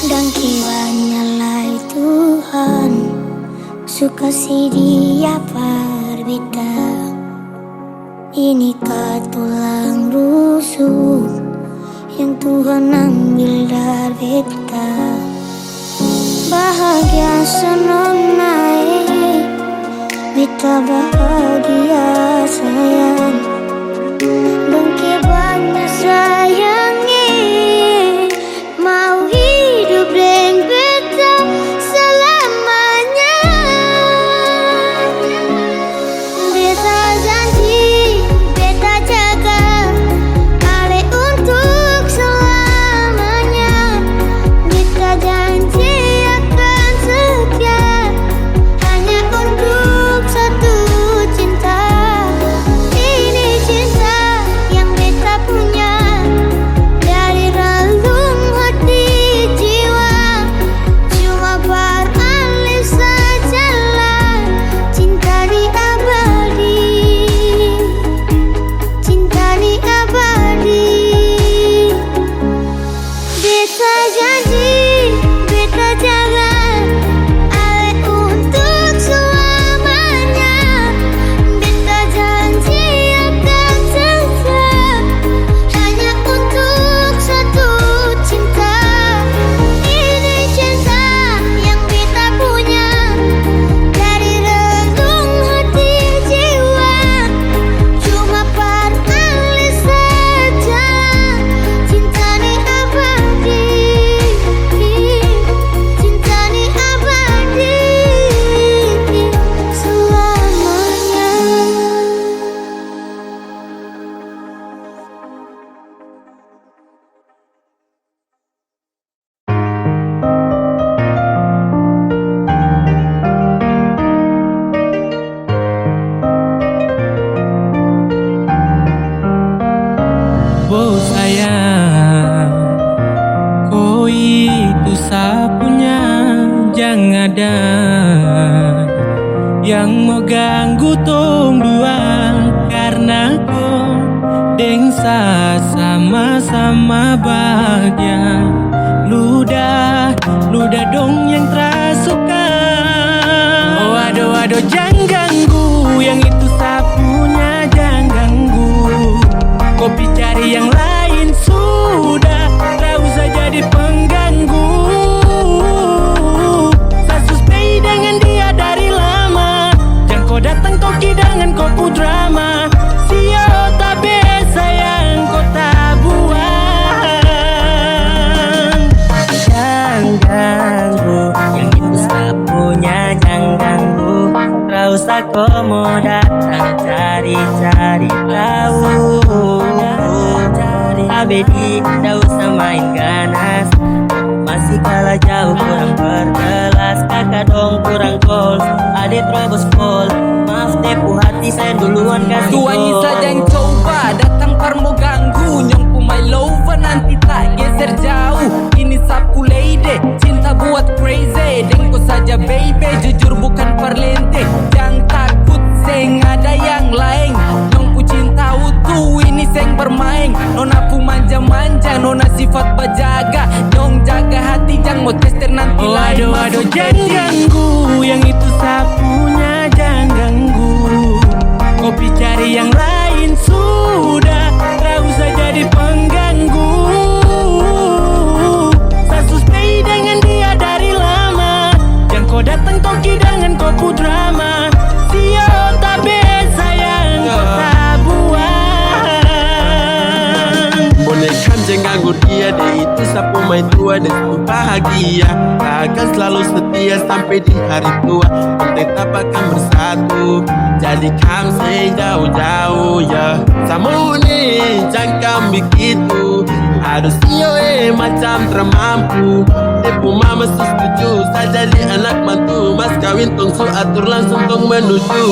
Dan kiranya lah Tuhan, suka si dia berbeda. Ini tulang rusuk yang Tuhan ambil dari beta. Bahagia senonai, beta bahagia sayang. Dan kebanyak sayangi, mau hidup dengan beta selamanya. Beta janji, beta jaga Ale untuk selamanya. Beta janji akan setia hanya untuk satu cinta. Ini cinta yang beta punya mau ganggu tong dua, karena kau deng sama-sama bahagia. Ludah dong yang terasuka. Oh aduh jangan ganggu, yang itu sapunya jangan ganggu. Kopi cari yang lain sudah, tak usah jadi pengganggu. Saya suspek dengan dia dari lama, jangan kau datang toki dengan kopu drama. Sio tak biasa yang kau tak buang. Jangan ganggu, yang itu sapunya jangan ganggu. Tak usah kau mau datang cari-cari tahu. Abedi, tak usah main ganas. Masih kalah jauh, kurang berkelas. Kakak dong kurang goals, adik terobos pol. Maaf tepu hati saya duluan kasih gol. Tuannya saja yang coba datang parmo ganggu. Nyongku my lover nanti tak geser jauh. Ini sapu lady, cinta buat crazy. Dengko saja baby, jujur bukan perlente. Jangan takut, seng ada yang lain. Nyongku cinta utuh, ini seng bermain. Nona pu manja-manja, nona sifat bajaga. Nyong jaga hati, jangan mau tester nanti lain. Aduh jangan ganggu, yang itu sapunya jangan ganggu. Kopi cari yang lain sudah, tak usah jadi pengganggu. Saya suspek dengan dia dari lama, jangan kau datang toki dengan kopu drama. Sio tak biasa yang kau tak buang. Boneka jangan ganggu dia, dia itu sapu main tua dan sapu bahagia. Tak akan selalu setia sampai di hari tua, tetap akan bersatu. Jadi kamu say jauh-jauh ya. Sama nih jangan begitu. Harus iyo macam termampu. Tepu mama setuju, saya jadi anak mantu. Mas kawin tong su atur langsung tong menuju.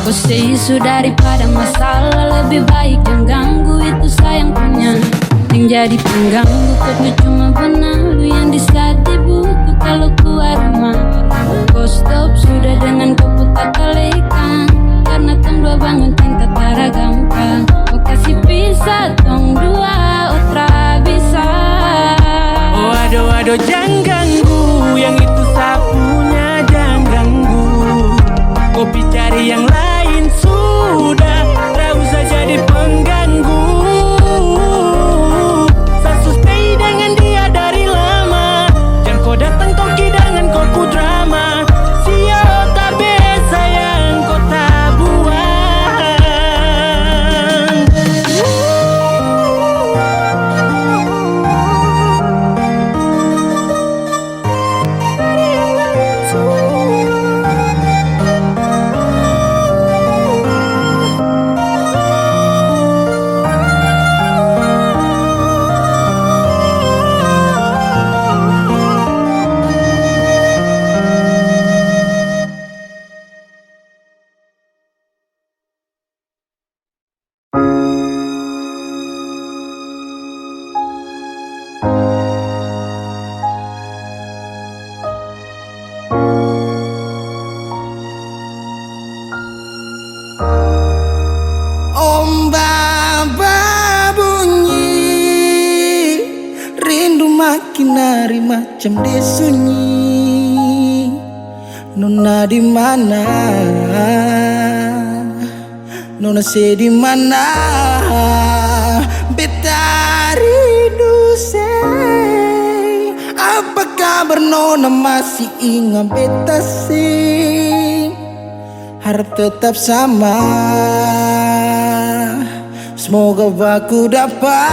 Kau say isu daripada masalah, lebih baik yang ganggu itu sayang punya. Yang jadi pengganggu kau tuh cuma penalu yang di saat di buku kalau keluar rumah. Kau stop sudah dengan kau putar kalikan, karena tong dua bangun cinta tara gampang. Kau kasih pisah tong dua otra bisa. Oh aduh jangan ganggu, yang itu sapunya jangan ganggu. Kopi cari yang lain sudah, tak usah jadi pengganggu. Saya suspek dengan dia dari lama, jangan kau datang toki dengan kopu drama. Sio tak biasa yang kau tak buang. Kinari macam desunyi. Nona di mana? Nona se di mana? Betari duse. Apa kabar Nona, masih ingat beta sih? Harap tetap sama. Semoga aku dapat.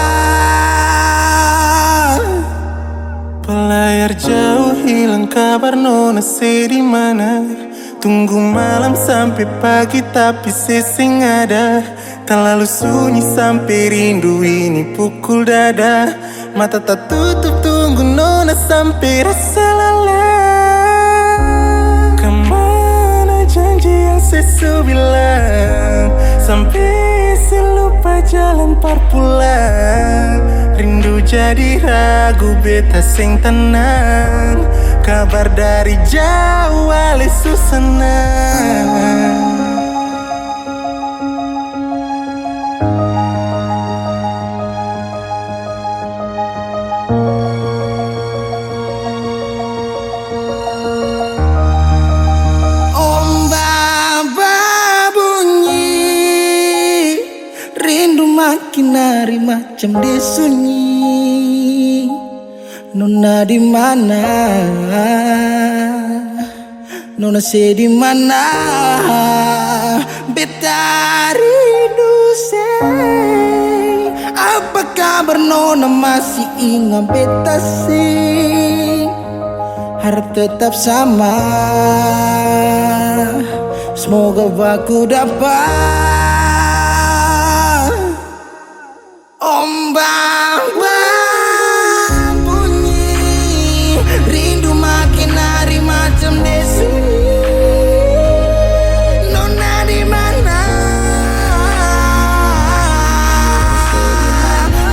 Pelayar jauh hilang kabar Nona se di mana? Tunggu malam sampai pagi tapi sesing ada. Tak lalu sunyi sampai rindu ini pukul dada. Mata tak tutup tunggu Nona sampai rasa lelah. Kemana janji yang sesu bilang? Sampai selupa pa jalan parpulang, rindu jadi ragu beta sing tenang. Kabar dari jauh ale senang. Nari macam disunyi, Nona di mana? Nona se di mana? Beta rindu say. Apa kabar Nona masih ingat beta sih? Harap tetap sama. Semoga aku dapat. Ombak bunyi, rindu makin hari macam desunyi. Nona di mana?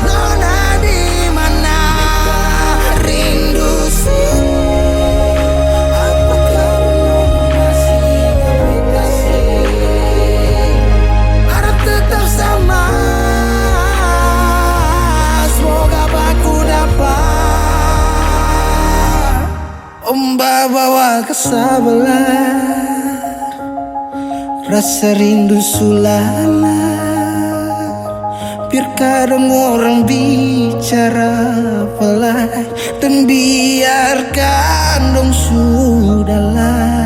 Nona di mana? Rindu sih. Apakah Nona masih ingat kasih? Harap tetap sama. Ombak bawa ke sebelah, rasa rindu sulala. Biar kadang orang bicara pelai, dan biarkan dong sudahlah.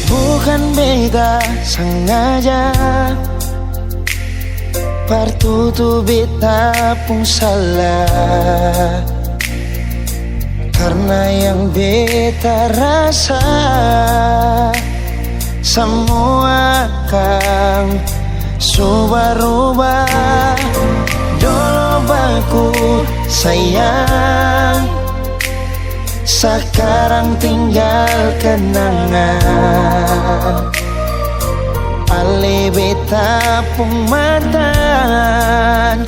Bukan beta sengaja, partutu beta pun salah. Karena yang beta rasa semua akan subah-rubah. Dulu baku sayang, sekarang tinggal kenangan. Ale beta pun mantan,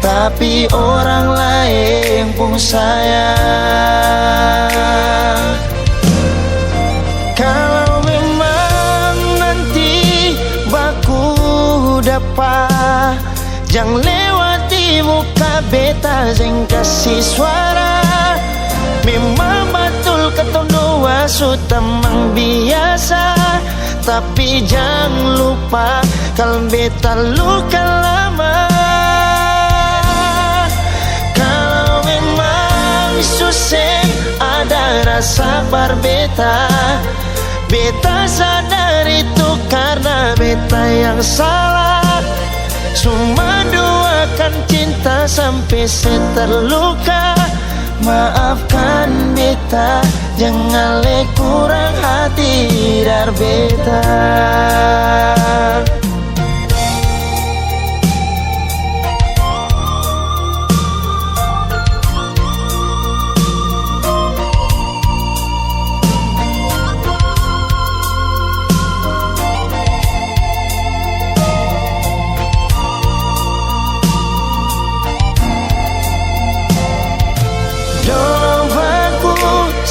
tapi orang lain pun sayang. Kalau memang nanti baku dapat, jangan lewati muka beta yang kasih suara. Memang betul ketong dua sudah biasa, tapi jangan lupa kalau beta luka lama. Kalau memang susah ada rasa berbeta, beta sadar itu karena beta yang salah. Cuma doakan cinta sampai terluka. Maafkan beta, jangan le kurang hati dar beta.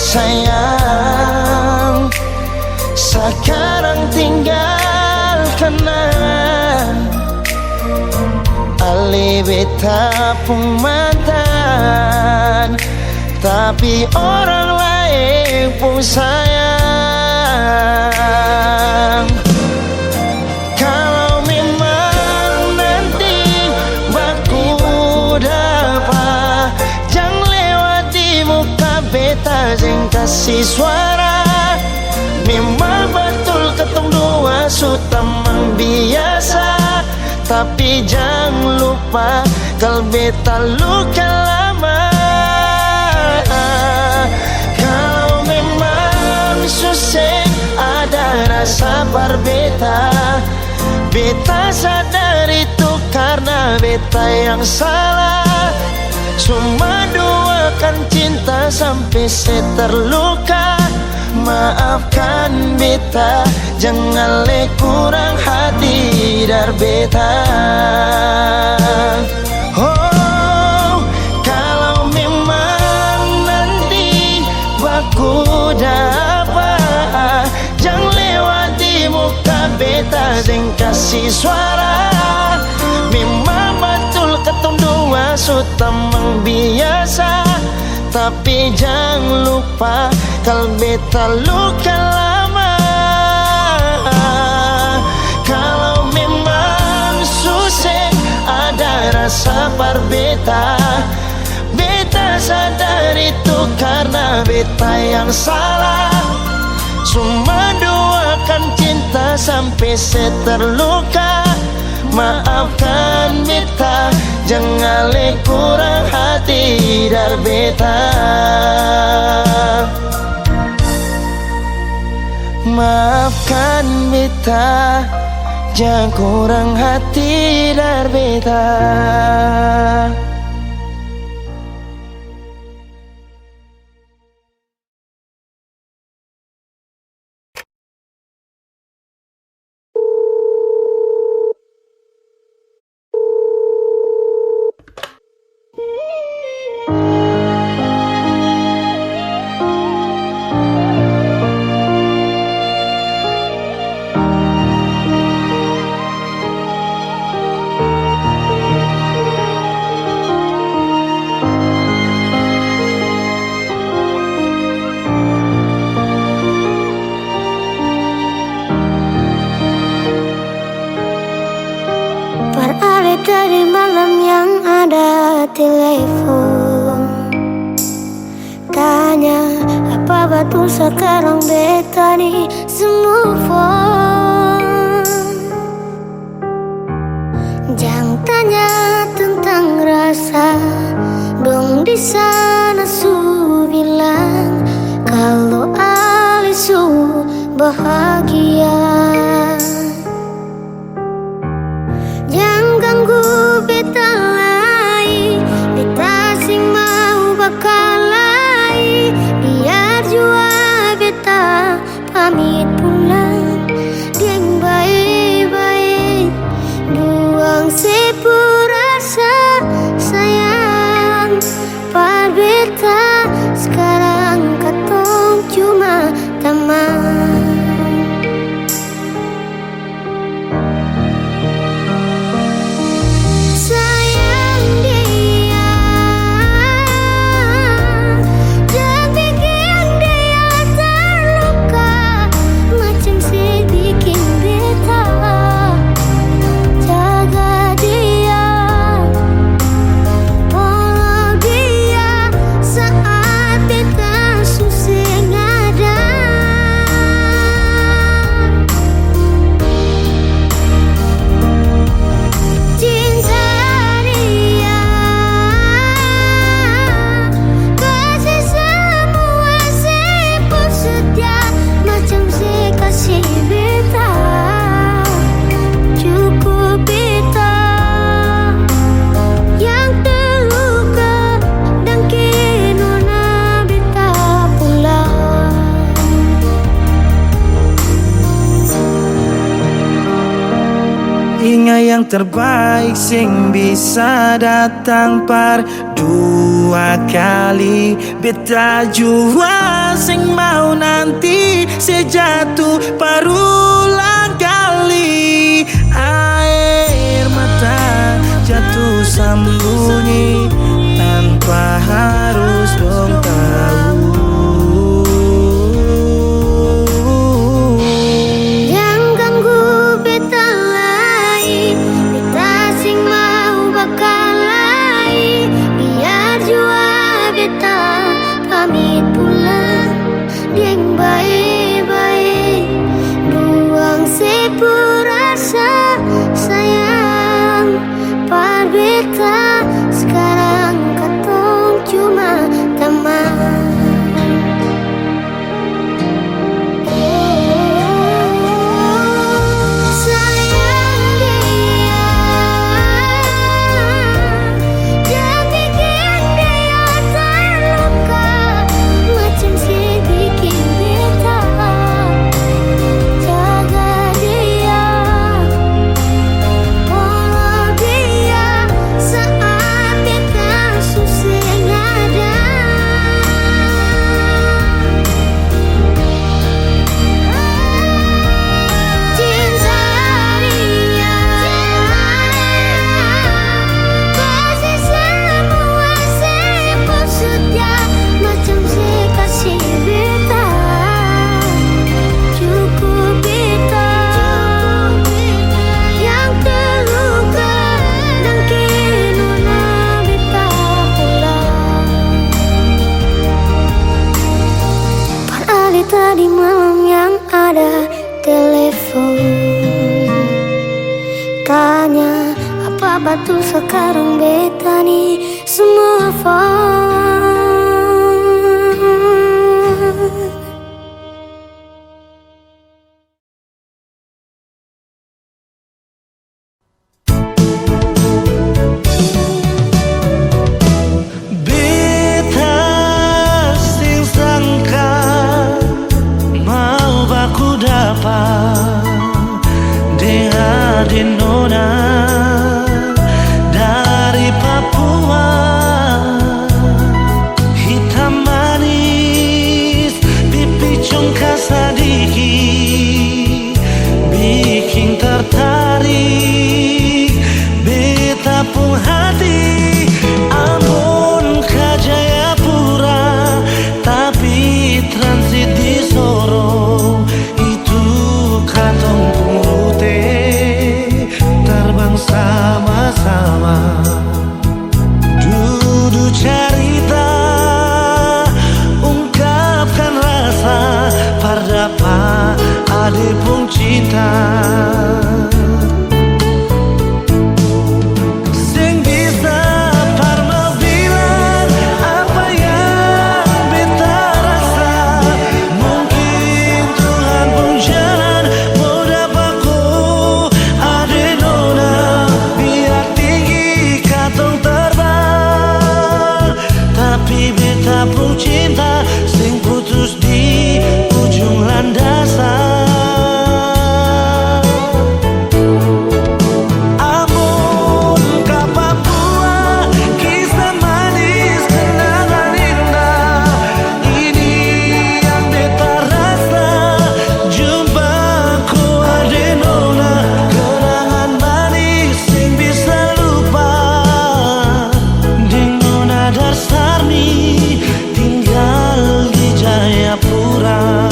Sayang, sekarang tinggal kenang. Ale beta pun mantan, tapi orang lain pun sayang. Kalau memang nanti baku dapat, jangan lewati muka beta yang kasih suara. Memang betul ketong dua sudah biasa, Tapi jangan lupa kalau beta luka lama. Kalau memang susah ada rasa berbeda, beta sadar itu karena beta yang salah. Cuma doakan cinta sampai saya terluka. Maafkan beta, jangan le kurang hati dar beta. Oh, kalau memang nanti baku dapat, jangan lewati muka beta dan kasih suara. Memang betul ketong dua sudah biasa, tapi jangan lupa kalau beta luka lama. Kalau memang susah ada rasa berbeda, beta sadar itu karena beta yang salah. Cuma doakan cinta sampai saya terluka. Maafkan beta, jangan le kurang hati dar beta. Maafkan beta, jangan kurang hati dar beta. Beralih dari malam yang ada telepon, tanya apa betul sekarang beta nih semua phone. Jangan tanya tentang rasa, dong di sana su bilang kalau Alisu bahagia. Jangan ganggu beta lagi, beta sing mau bakal lagi. Biar jua beta pamit pulang deng baik-baik. Duang sepurasa sayang par beta, sekarang katong cuma teman. Ingat yang terbaik sing bisa datang par dua kali. Beta jua sing mau nanti sejatuh parulang kali. Air mata jatuh sembunyi tanpa harus dong tahu. Pamit pulang deng baik-baik. Duang sepurasa sayang sarang betani semua fun. Beta sing sangka mau baku dapat dengan nona dari Papua, hitam manis pipi congkak sadiki bikin tertarik beta pun hati. Ambon ke Jayapura tapi transit di Sorong, itu kantong putih terbang sama-sama. Duduk cerita ungkapkan rasa pardapa ade pun cinta. Sing bisa parma bilang apa yang beta rasa. Mungkin Tuhan pun jalan mau dapatku ade nona, biar tinggi katong terbang. Tapi beta pun cinta sing putus di ujung landasan. Ambon ke Papua, kisah manis kenangan indah. Ini yang beta rasa, jumpaku ade nona, kenangan manis sing bisa lupa. Ding nona Darsarni tinggal di Jayapura.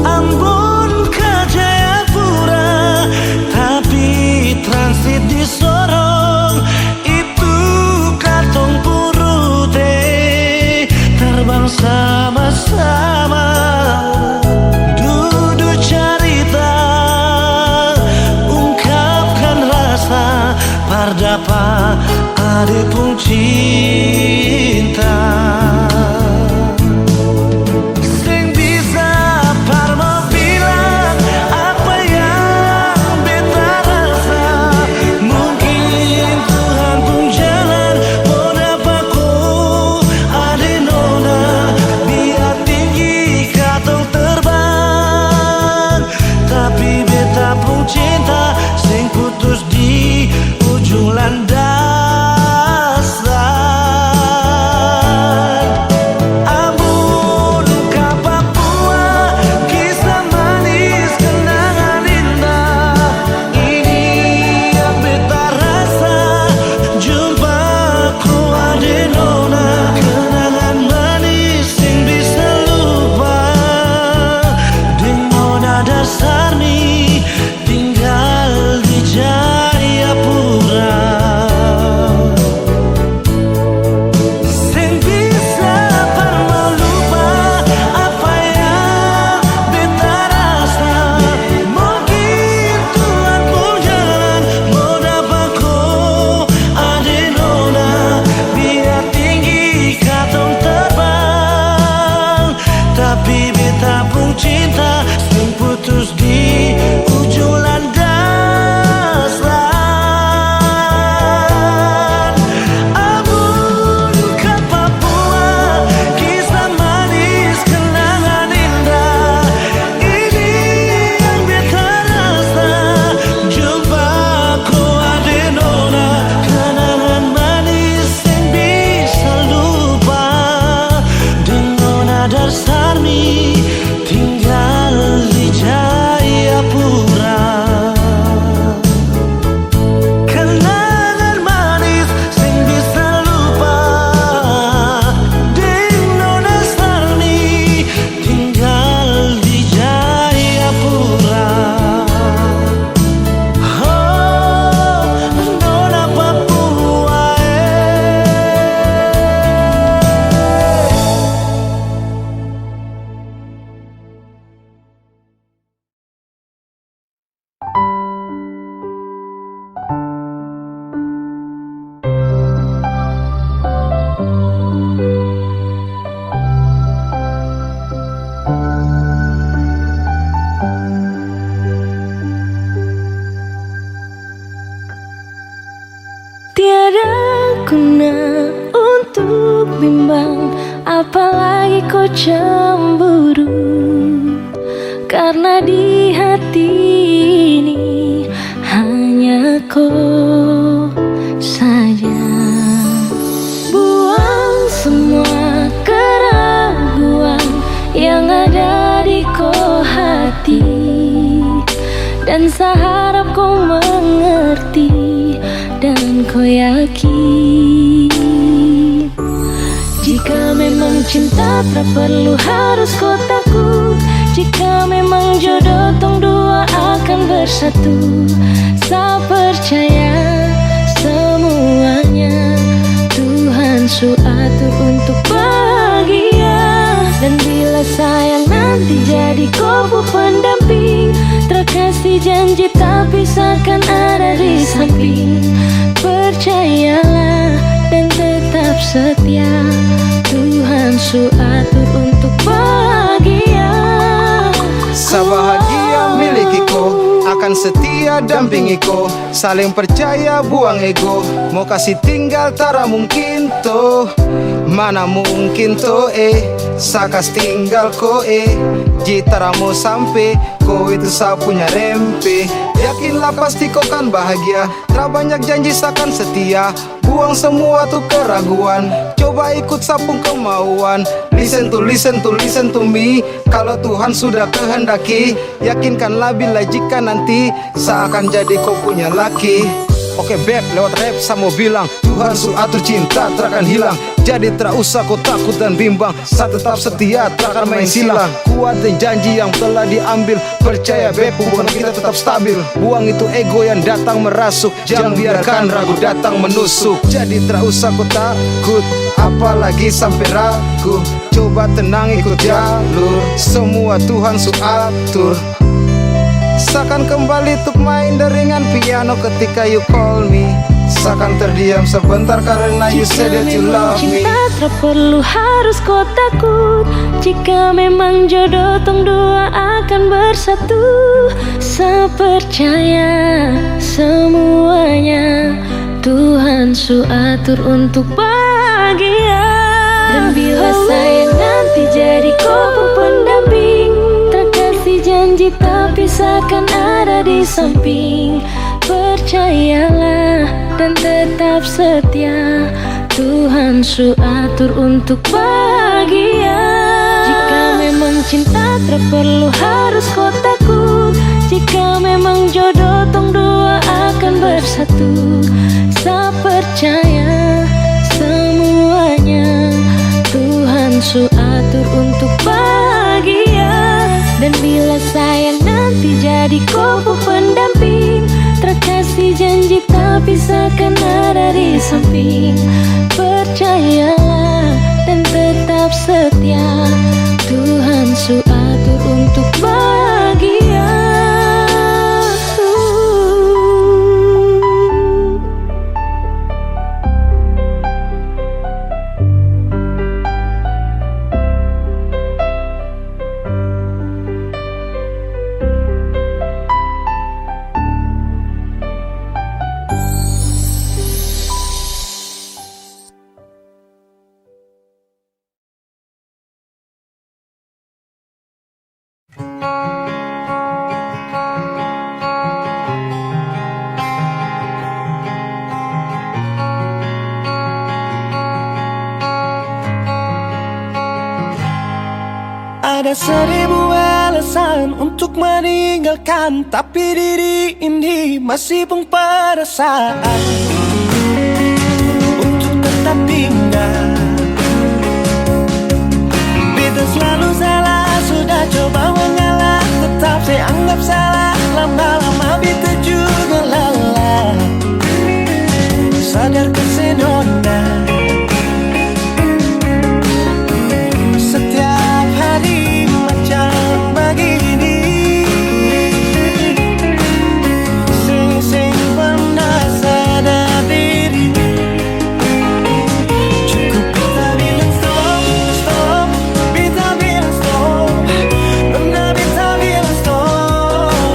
Ambon ke Jayapura tapi transit di Sorong, itu katong purute terbang sama-sama. Duduk cerita ungkapkan rasa pardapa ade pun cinta. Sing bisa parma bilang apa yang beta rasa. Mungkin Tuhan pun jalan mau dapatku ade nona, biar tinggi katong terbang. Tapi beta pun cinta sing putus di ujung landasan. apalagi kau cemburu. Karena di hati ini hanya kau saja. Buang semua keraguan yang ada di kau hati, dan saya harap kau mengerti dan kau yakin. Jika memang cinta tak perlu harus kau takut. Jika memang jodoh tong dua akan bersatu. Saya percaya semuanya Tuhan su atur untuk bahagia. Dan bila sayang nanti jadi kau pendamping, terkasih janji tapi seakan ada di samping. Percayalah dan tetap setia, Tuhan su atur untuk bahagia. Sabahagia miliki ko, akan setia dampingi ko. Saling percaya buang ego, mau kasih tinggal tara mungkin to. Mana mungkin to sakas tinggal ko jitara mau sampai ko itu sa punya rempe. Yakinlah pasti kau kan bahagia, tak banyak janji sakan setia. Buang semua tuh keraguan, coba ikut sapung kemauan. Listen to me. Kalau Tuhan sudah kehendaki, yakinkanlah bila jika nanti seakan jadi kau punya laki. Oke beb, lewat rap saya mau bilang, Tuhan su atur cinta takkan hilang. Jadi tak usah kau takut dan bimbang, saya tetap setia takkan main silang. Kuatin janji yang telah diambil, percaya beb hubungan kita tetap stabil. Buang itu ego yang datang merasuk, jangan biarkan ragu datang menusuk. Jadi tak usah kau takut, apalagi sampai ragu. Coba tenang ikut jalur, semua Tuhan su atur. Seakan kembali untuk main deringan piano ketika you call me. Seakan terdiam sebentar karena you said that you love me. Cinta tak perlu harus kau takut. Jika memang jodoh tong dua akan bersatu. Saya percaya semuanya Tuhan su atur untuk bahagia. Dan bila sayang nanti jadi kau pendamping, terkasih janji tapi seakan ada di samping. Percayalah dan tetap setia, Tuhan su atur untuk bahagia. Jika memang cinta tak perlu harus kau takut. Jika memang jodoh tong dua akan bersatu. Saya percaya semuanya Tuhan su atur untuk bahagia. Dan bila sayang nanti jadi kau pendamping, terkasih janji tapi seakan ada di samping. Percayalah dan tetap setia, Tuhan su atur untuk bahagia. Ada 1000 alasan untuk meninggalkan, tapi diri ini masih pun perasaan untuk tetap tinggal. Beta selalu salah, sudah coba mengalah, tetap saya anggap salah. Lama-lama beta juga lelah, sadarkan senona. Setiap hari macam begini, sing pernah sadar diri. Cukup beta bilang stop, stop, beta bilang stop. Pernah beta bilang stop.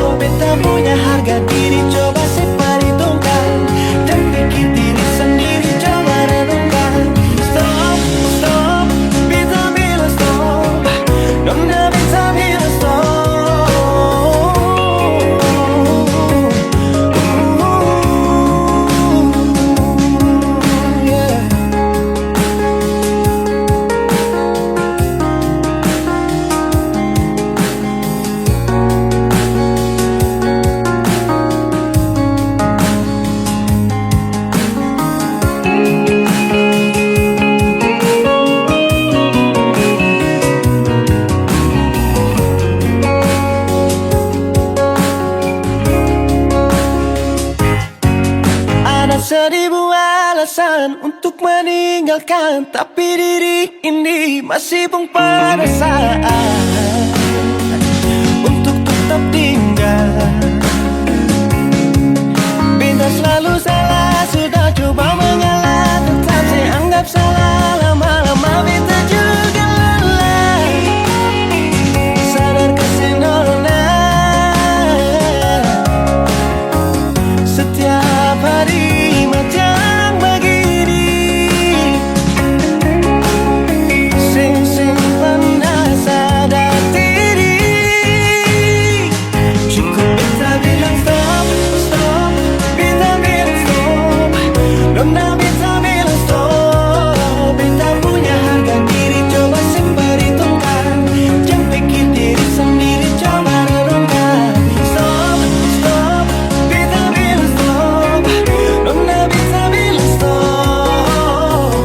tinggalkan, tapi diri ini masih pun pada saat untuk tetap tinggal. Bintang selalu salah, sudah coba mengalah, tetap saya anggap salah. Lama-lama bintang juga lelah, sadar kesenona. Setiap hari macam begini, sing pernah sadar diri. Cukup beta bilang stop, stop, beta bilang stop. Nona beta bilang stop. Beta punya harga diri, coba semperhitungkan. Jangan pikir diri sendiri, coba renungkan. Stop, stop, beta bilang stop. Nona beta bilang stop.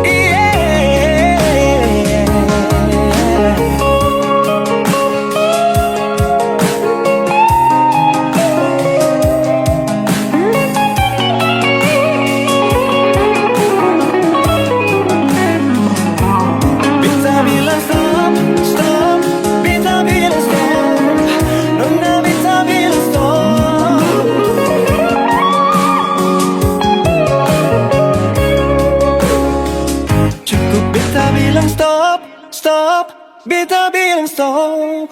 Yeah. Beta bilang stop, stop, beta bilang stop. Nona beta bilang stop. Cukup beta bilang stop, stop, beta bilang stop.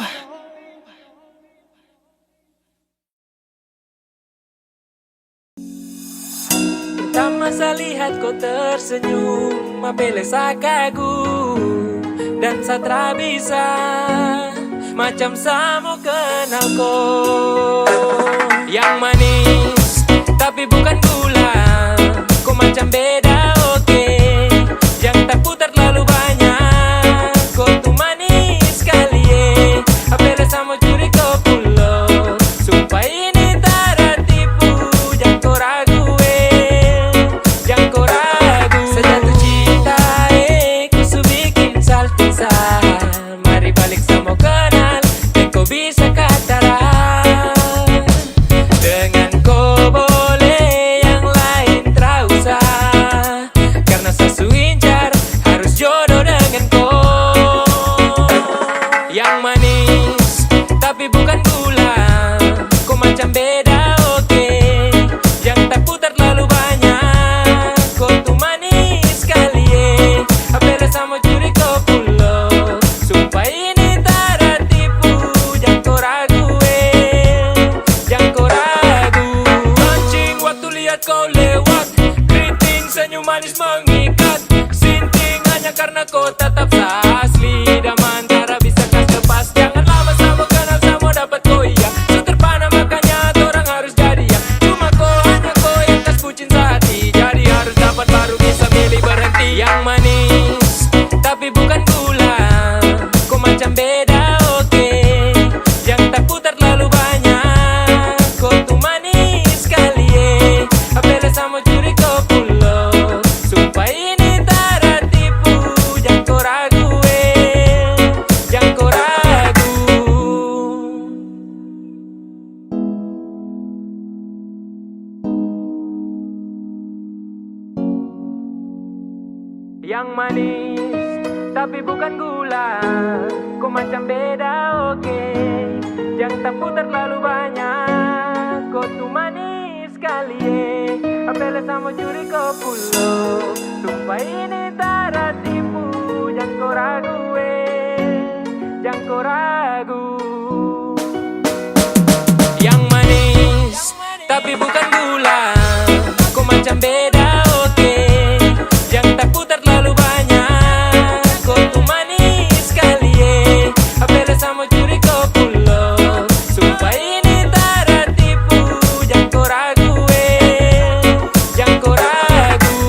Pertama saya lihat kau tersenyum, apele saya kagum dan saya tak bisa macam saya mau kenal kau. Yang manis tapi bukan gula, kau macam beda oke. Yang tak putar terlalu banyak, kau tuh manis sekali apele saya mau curi kau pulau. Sumpah ini tak tipu, jangan kau ragu jangan kau ragu. Sejatuh cinta ku su bikin salting sah. Mari balik sama kenal, dan kau bisa katakan. Dengan kau boleh yang lain tak usah, karena saya su incar harus jodoh dengan kau. Yang manis tapi bukan gula, kau macam beda oke. Yang tak putar terlalu banyak, kau tuh manis sekali apele sama curi kau pulau. Sumpah ini tak tipu, jangan kau ragu jangan kau ragu. Mancing waktu lihat kau lewat, keriting senyum manis mengikat. Sinting hanya karena kau tetap asli, dan antara bisa kas lepas. Jangan lama sama kenal sama dapat kau iya. So terpana makanya orang harus jadi ya. Cuma kau hanya kau yang kas bucin hati, jadi harus dapat baru bisa milih berhenti. Yang manis tapi bukan gula, kau macam beda oke. Yang tak putar terlalu banyak, kau tuh manis sekali apele sama curi kau pulau. Sumpah ini tak tipu, jangan kau ragu jangan kau ragu. Yang manis tapi bukan gula, kau macam beda oke. Yang tak putar terlalu banyak, kau tuh manis sekali apele sama curi kau pulau. Sumpah ini tak tipu, jangan kau ragu jangan kau ragu. Yang manis tapi bukan gula, kau macam beda oke. Yang tak putar terlalu banyak, kau tuh manis sekali apele sama curi kau pulau. Sumpah ini tak tipu, jangan kau ragu jangan kau ragu.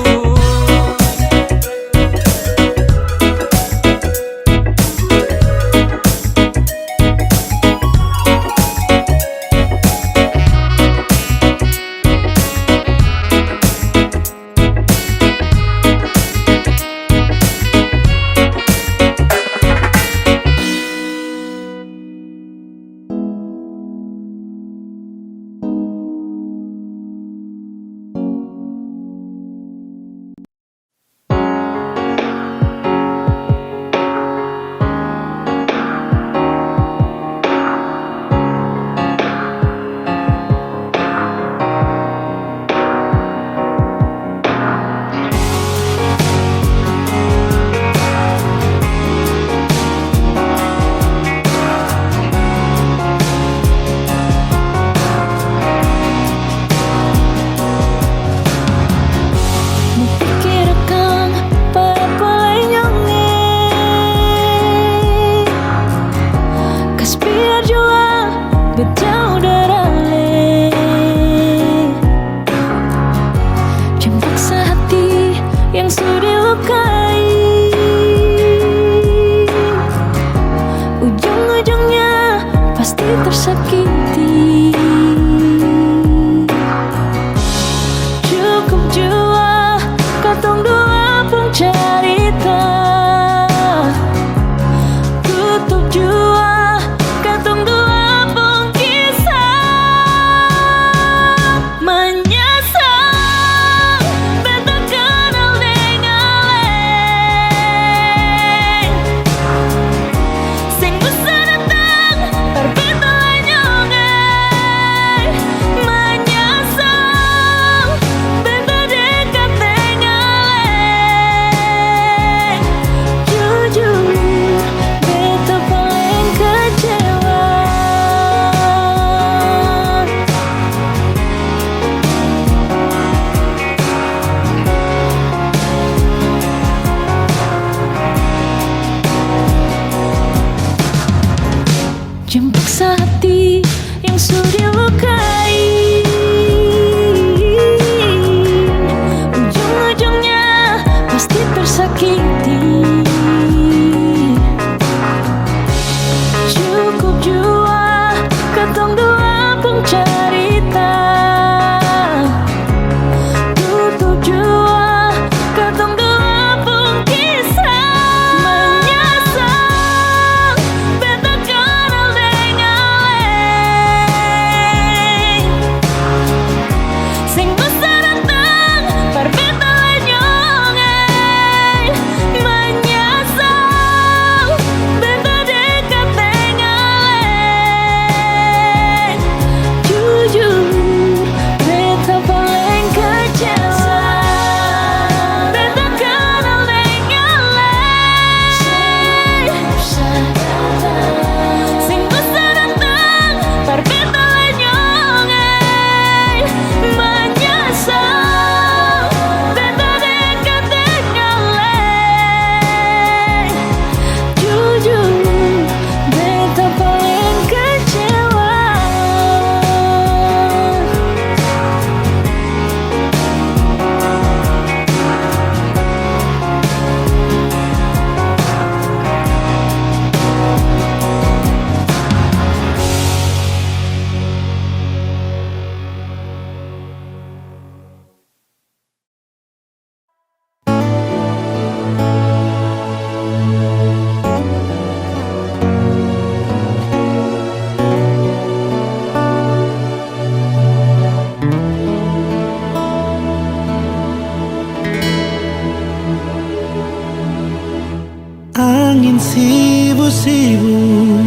angin sibu-sibu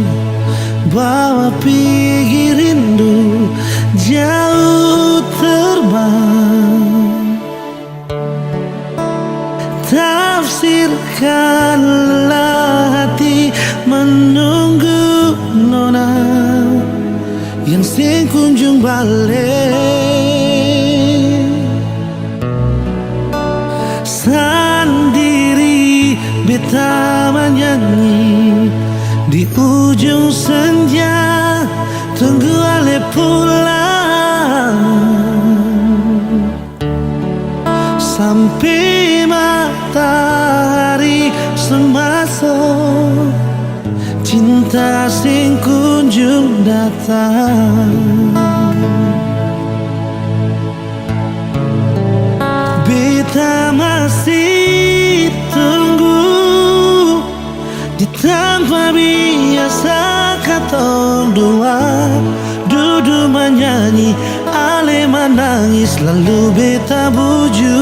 bawa pergi rindu jauh terbang. Tafsirkanlah hati menunggu nona yang sing kunjung balik. Sendiri beta menyanyi di ujung senja, tunggu ale pulang sampai matahari semasuk, cinta sing kunjung datang. Beta masih tunggu di tempat biasa katong dua duduk menyanyi, ale menangis lalu beta buju.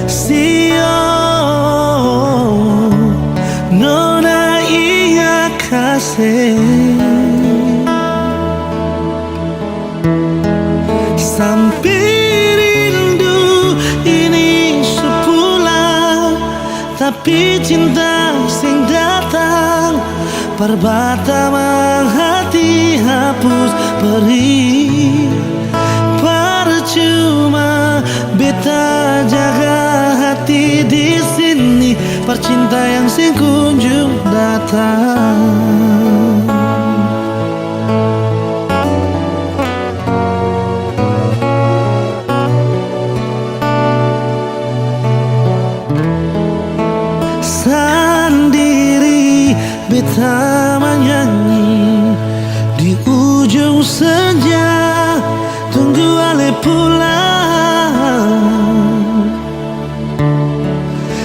Sio nona ingat kasih sampai rindu ini sepulang, tapi cinta sing datang perbata hati hapus perih. Percuma beta jaga hati di sini, percinta yang sing kunjung datang. Sendiri beta menyanyi di ujung senja, tunggu ale pulang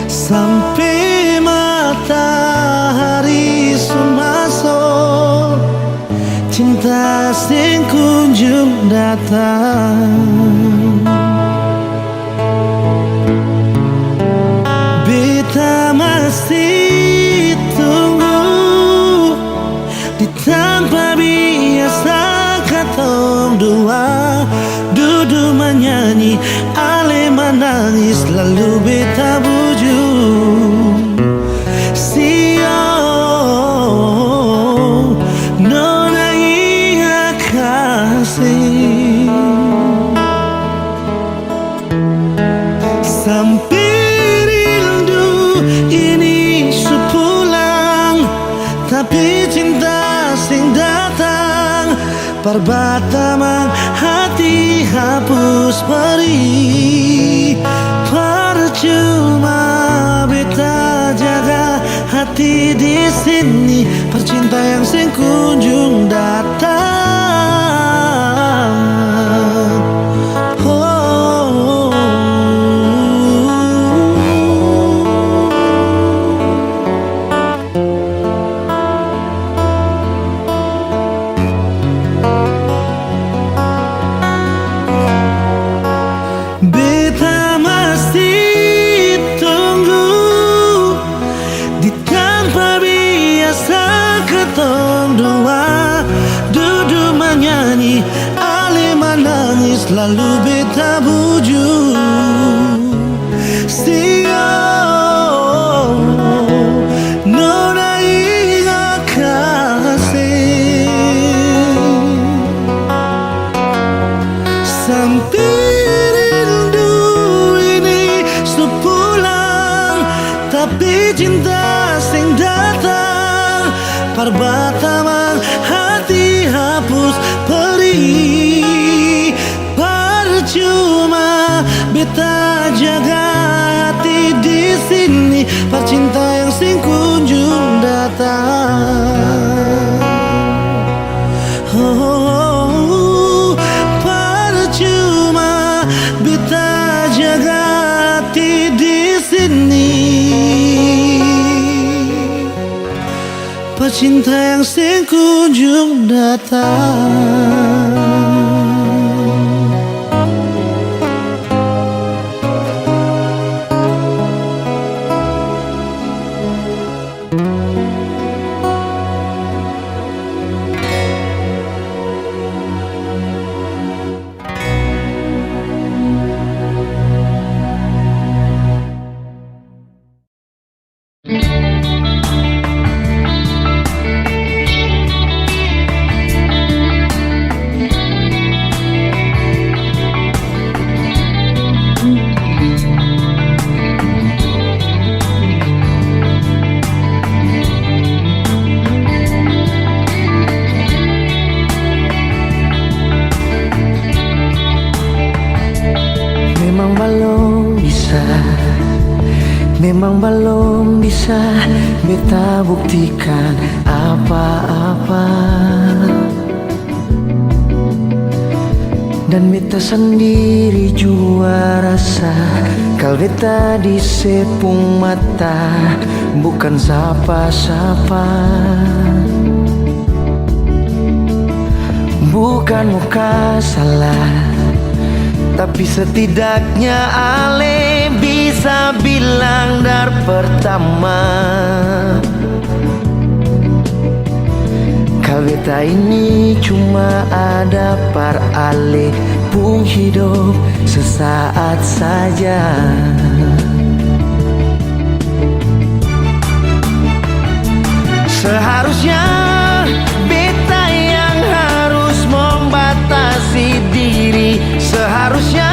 sampai matahari semasuk, cinta sing kunjung datang. Beta masih tunggu di tempat biasa katong dua duduk menyanyi, ale menangis lalu beta buju. Sio nona ingat kasih sampai ini sepulang, tapi cinta sing datang perbata hati hapus perih. Percuma beta jaga hati di sini, percinta yang sing kunjung datang. Oh, beta masih tunggu di tempat biasa ketong dua duduk menyanyi, ale menangis lalu beta buju. Sio nona ingat kasih sampai tapi cinta sing datang perbata hati hapus perih. Percuma beta jaga hati di sini, percinta yang sing kunjung datang. Oh, percuma beta jaga hati di sini, pecinta yang sing kunjung datang. Memang belum bisa beta buktikan apa-apa, dan beta sendiri jua rasa kalau beta disepung mata bukan siapa-siapa. Bukan muka salah, tapi setidaknya ale bisa bilang dari pertama kalau beta ini cuma ada par ale pung hidup sesaat saja. Seharusnya beta yang harus membatasi diri. Seharusnya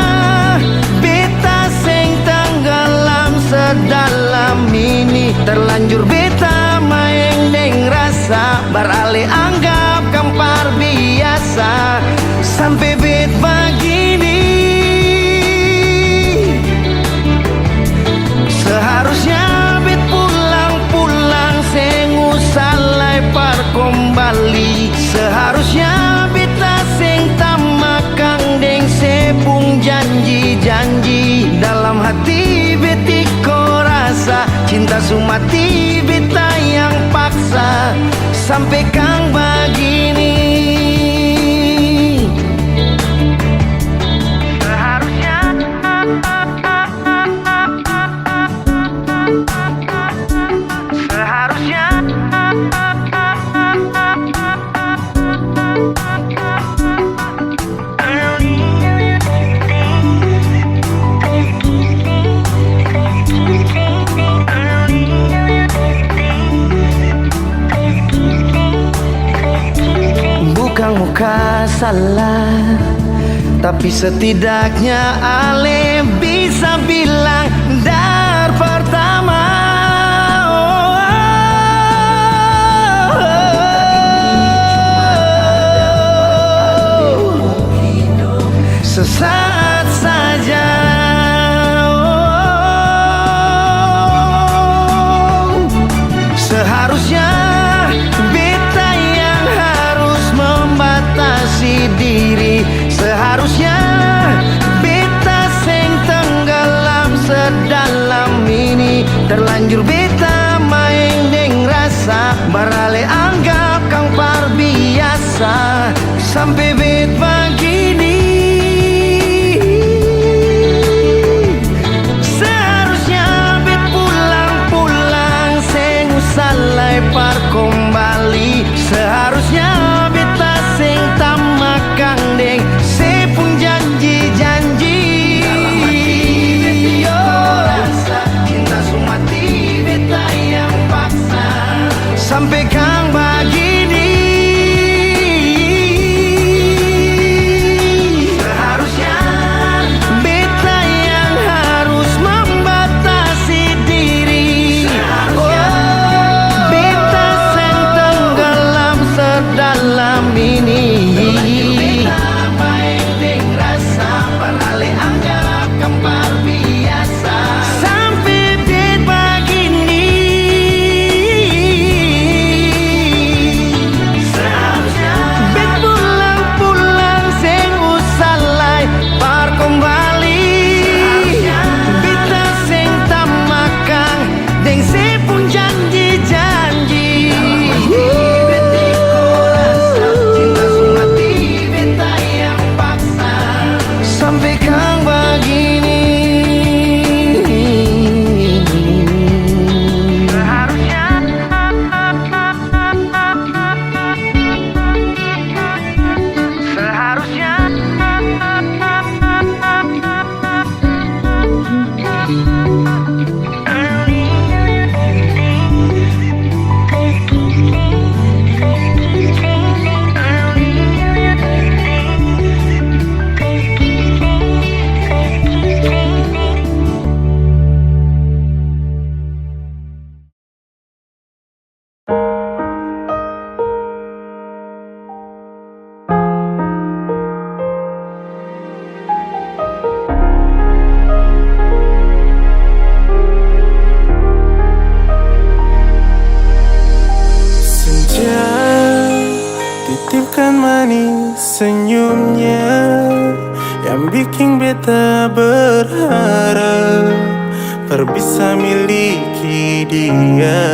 beta sing tenggelam sedalam ini. Terlanjur beta main deng rasa beralih anggap kampar biasa sampai bet begini. Seharusnya bet pulang-pulang sing usalai par kembali. Seharusnya beta sing tamakang deng sepung janji-janji. Dalam hati betiko rasa cinta sumati beta yang paksa sampai kang begini. Bukan muka salah, tapi setidaknya ale bisa bilang dari pertama. Sesaat saja. Seharusnya beta yang harus membatasi diri. Seharusnya beta sing tenggelam sedalam ini. Terlanjur beta main deng rasa beralih anggap kang par biasa sampai bet begini. Seharusnya bet pulang-pulang sing usalai par kembali. Seharusnya beta sing tamakang deng sepung janji-janji. Rasa cinta sumati beta yang paksa sampai kang begini. Seharusnya beta yang harus membatasi diri. Beta sing tenggelam sedalam ini. Sampai bet begini. miliki dia.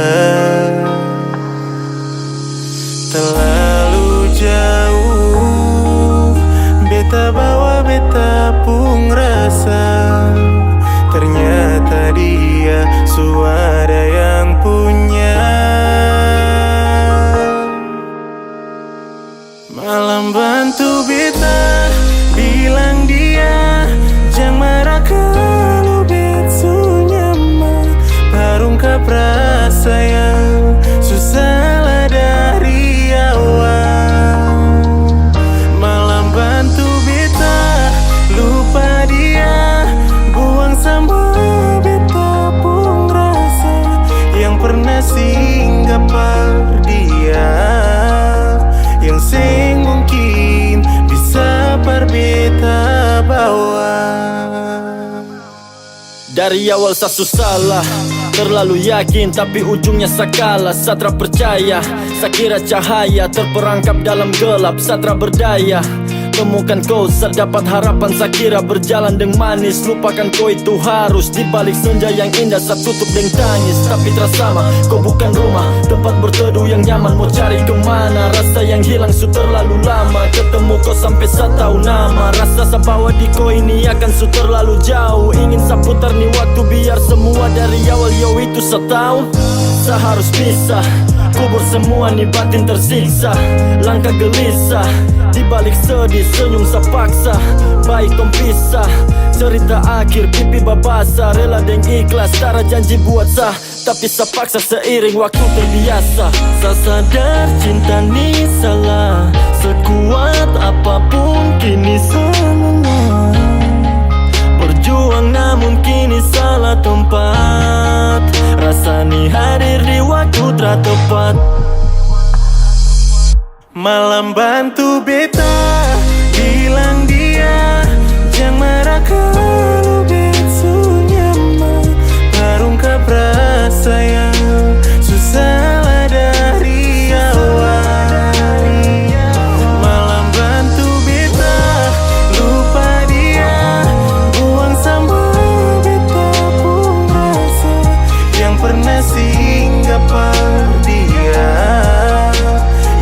Terlalu jauh beta bawa beta pun rasa, ternyata dia suara yang punya. Malam bantu beta bilang dia jangan marah kalau betu nyaman. Barungkap rasa yang susah lah dari awal. Malam bantu beta lupa dia, buang sama beta pun rasa yang pernah singgah par dia, yang sing mungkin bisa par beta bawa. Dari awal saya salah, terlalu yakin tapi ujungnya saya kalah. Satra percaya, saya kira cahaya terperangkap dalam gelap. Satra berdaya, temukan kau, saya dapat harapan. Saya kira berjalan dengan manis, lupakan kau itu harus. Di balik senja yang indah saya tutup dengan tangis. Tapi terasama, kau bukan rumah, tempat berteduh yang nyaman. Mau cari kemana, rasa yang hilang sudah terlalu lama. Ketemu kau sampai saya tahu nama. Rasa saya bawa di kau ini akan sudah terlalu jauh. Ingin saya putar nih waktu biar semua dari awal. Yo itu saya tahu, saya harus pisah. Kubur semua nih batin tersiksa. Langkah gelisah, di balik sedih senyum saya paksa. Baik kom pisah, cerita akhir pipi babasa. Rela deng ikhlas, tara janji buat sah. Tapi saya paksa seiring waktu terbiasa. Saya sadar cinta ini salah, sekuat apapun kini salah. Berjuang namun kini salah tempat. Rasani hadir di waktu tepat. Malam bantu beta bilang dia jangan marah kalau betu nyaman. Barungkap rasa yang susah lah dari awal. Malam bantu beta lupa dia, buang sama beta pun rasa yang pernah singgah par dia,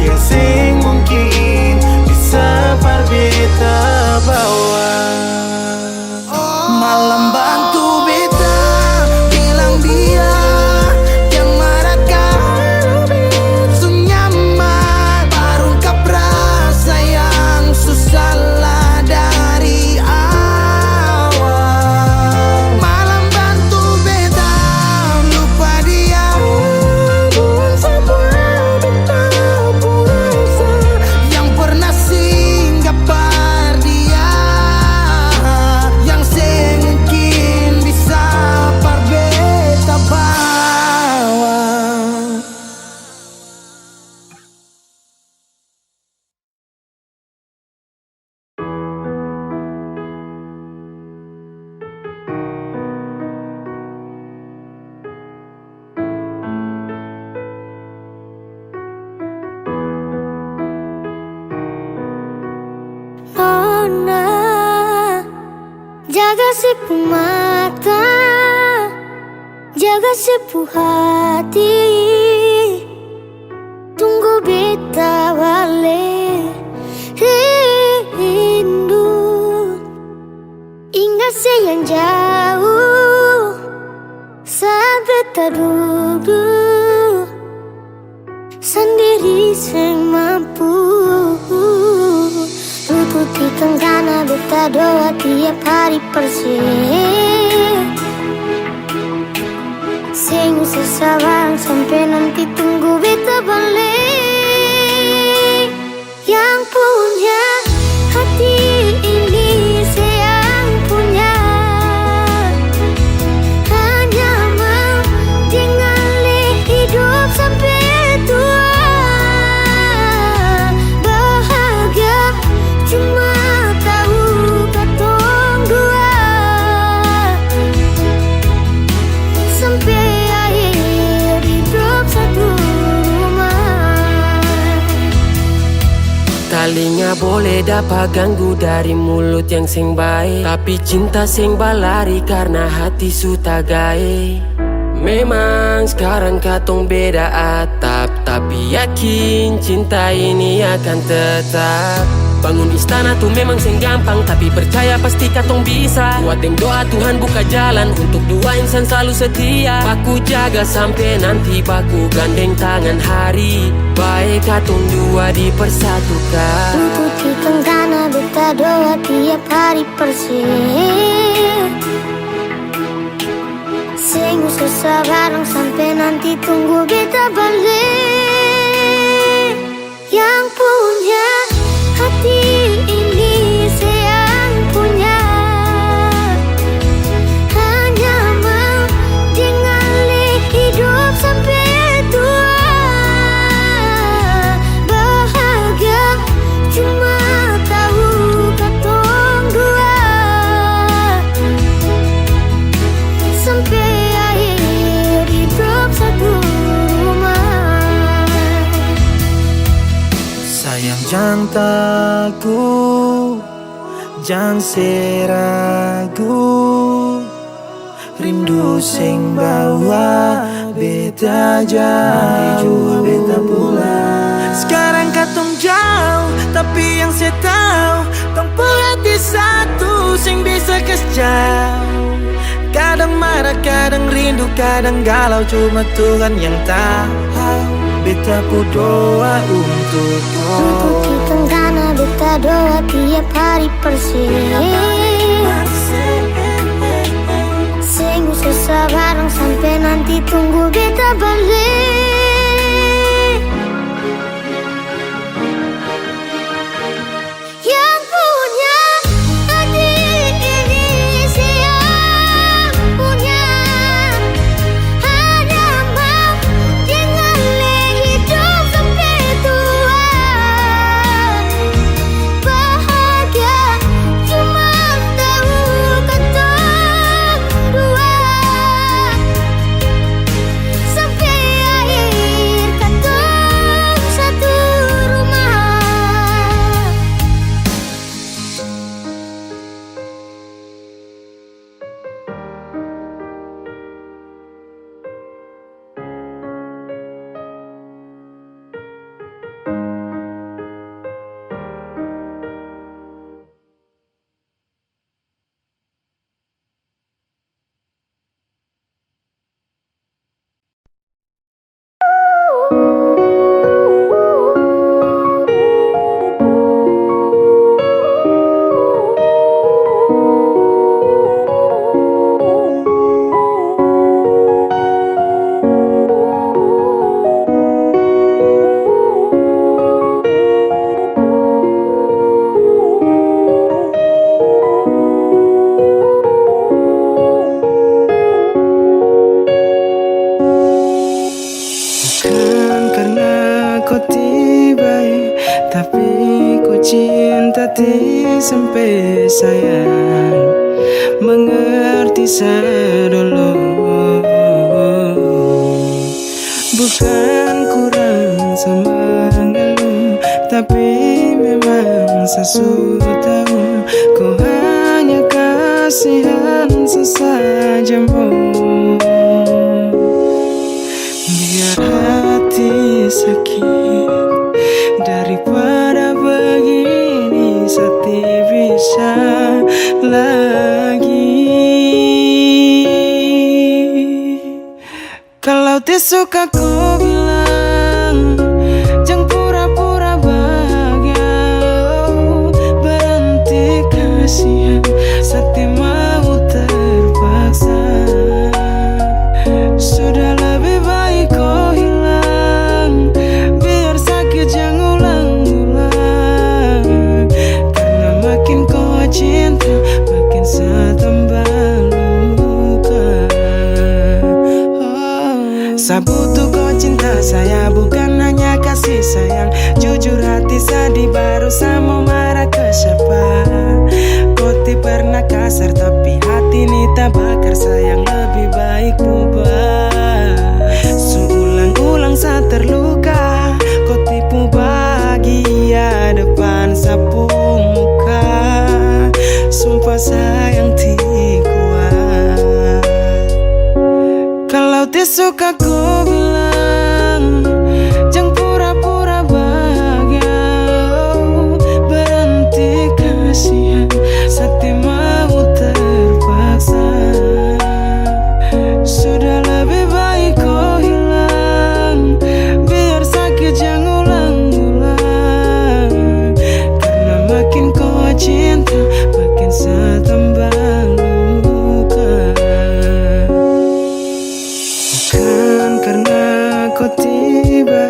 yang sing mungkin bisa par beta bawa. Malam bantu beta bilang dia jangan marah kalau betu nyaman. Barungkap rasa yang susah lah dari awal. Malam bantu beta lupa dia, buang sama beta pun rasa yang pernah singgah par dia, yang sing mungkin bisa par beta bawa. Nona, jaga sipu mata, jaga sipu hati. Tunggu beta balik rindu. Ingat saya yang jauh saat beta duduk sendiri sing mampu. Lututkan karena beta doa tiap hari persih. Sing sesabar sampai nanti tunggu beta balik. Yang punya hati ini saya yang punya. Hanya mau dengan hidup sampai tua. Bahagia cuma tahu katong dua. Sampai akhir hidup satu rumah. Talinya boleh dapat ganggu dari mulut yang sing baik, tapi cinta sing balari karena hati suta gae. Memang sekarang katong beda atap, tapi yakin cinta ini akan tetap. Bangun istana tuh memang sing gampang, tapi percaya pasti katong bisa. Buat deng doa Tuhan buka jalan untuk dua insan selalu setia. Baku jaga sampai nanti baku gandeng tangan hari. Baik katong dua dipersatukan. Untuk di tenggana beta doa tiap hari persih. Sing susah bareng sampai nanti tunggu beta balik. Yang punya hati ini sayang punya. Hanya mau tinggali hidup sampai tua. Bahagia cuma tahu katong dua. Sampai jangan takut, jangan seragu. Rindu sing bawa beta jauh, beta pulang. Sekarang katong jauh, tapi yang saya tahu tong hati satu sing bisa jauh. Kadang marah, kadang rindu, kadang galau, cuma Tuhan yang tahu. Beta ku doa untuk di tenggana beta doa tiap hari persih. Sing susah bareng sampai nanti tunggu beta balik. Yang punya hati ini sayang punya. Hanya mau tinggali hidup sampai tua. Bahagia cuma tahu katong dua. Sampai akhir katong satu rumah. Bukan karena kau tiba, tapi kau cinta sampai sayang. Mengerti saya dulu. Bukan kurang sama ngeluh, tapi memang sesuatu tahu. Kau hanya kasihan sesajamu. Biar hati sakit daripada begini, sati bisa lagi. Kalau tidak suka kau bilang, jangan pura-pura bahagia. Berhenti kasihan, sati mau terpaksa. Sudah lebih baik kau hilang, biar sakit jangan ulang-ulang. Karena makin kau cinta, makin saya tambah luka. Saya butuh kau cinta saya, bukan hanya kasih sayang. Jujur hati sedih baru saya mau marah ke siapa. Kau tidak pernah kasar, tapi hati ini tak bakar. Sayang lebih baik ubah. Seulang-ulang saya terluka, kau tipu bahagia depan sapu muka. Sumpah sayang tidak kuat. Kalau tidak suka ku bilang, jangan pura-pura bahagia. Berhenti kasihan, sakti mau terpaksa. Sudah lebih baik kau hilang, biar sakit jangan ulang-ulang. Karena makin kau cinta, makin saya tambah luka. Bukan karena kau tiba,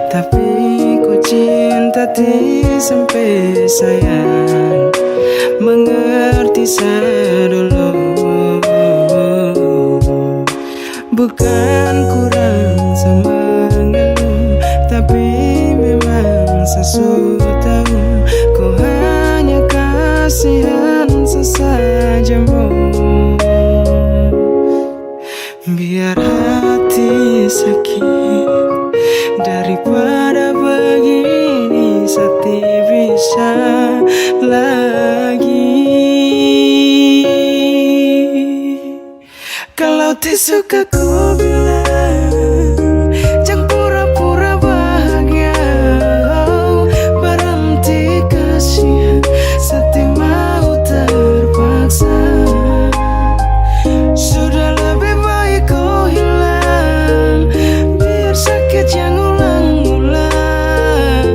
tapi kau cinta sampai sayang. Mengerti saya dulu. Bukan kurang sama ngeluh, tapi memang sesuatu tahu kau hanya kasihan sesajamu. Biar hati sakit daripada begini, sakti bisa lagi. Kalau tak suka ku bilang, jangan pura-pura bahagia. Berhenti kasihan, sakti mau terpaksa. Sudah lebih baik kau hilang, biar sakit jangan ulang-ulang.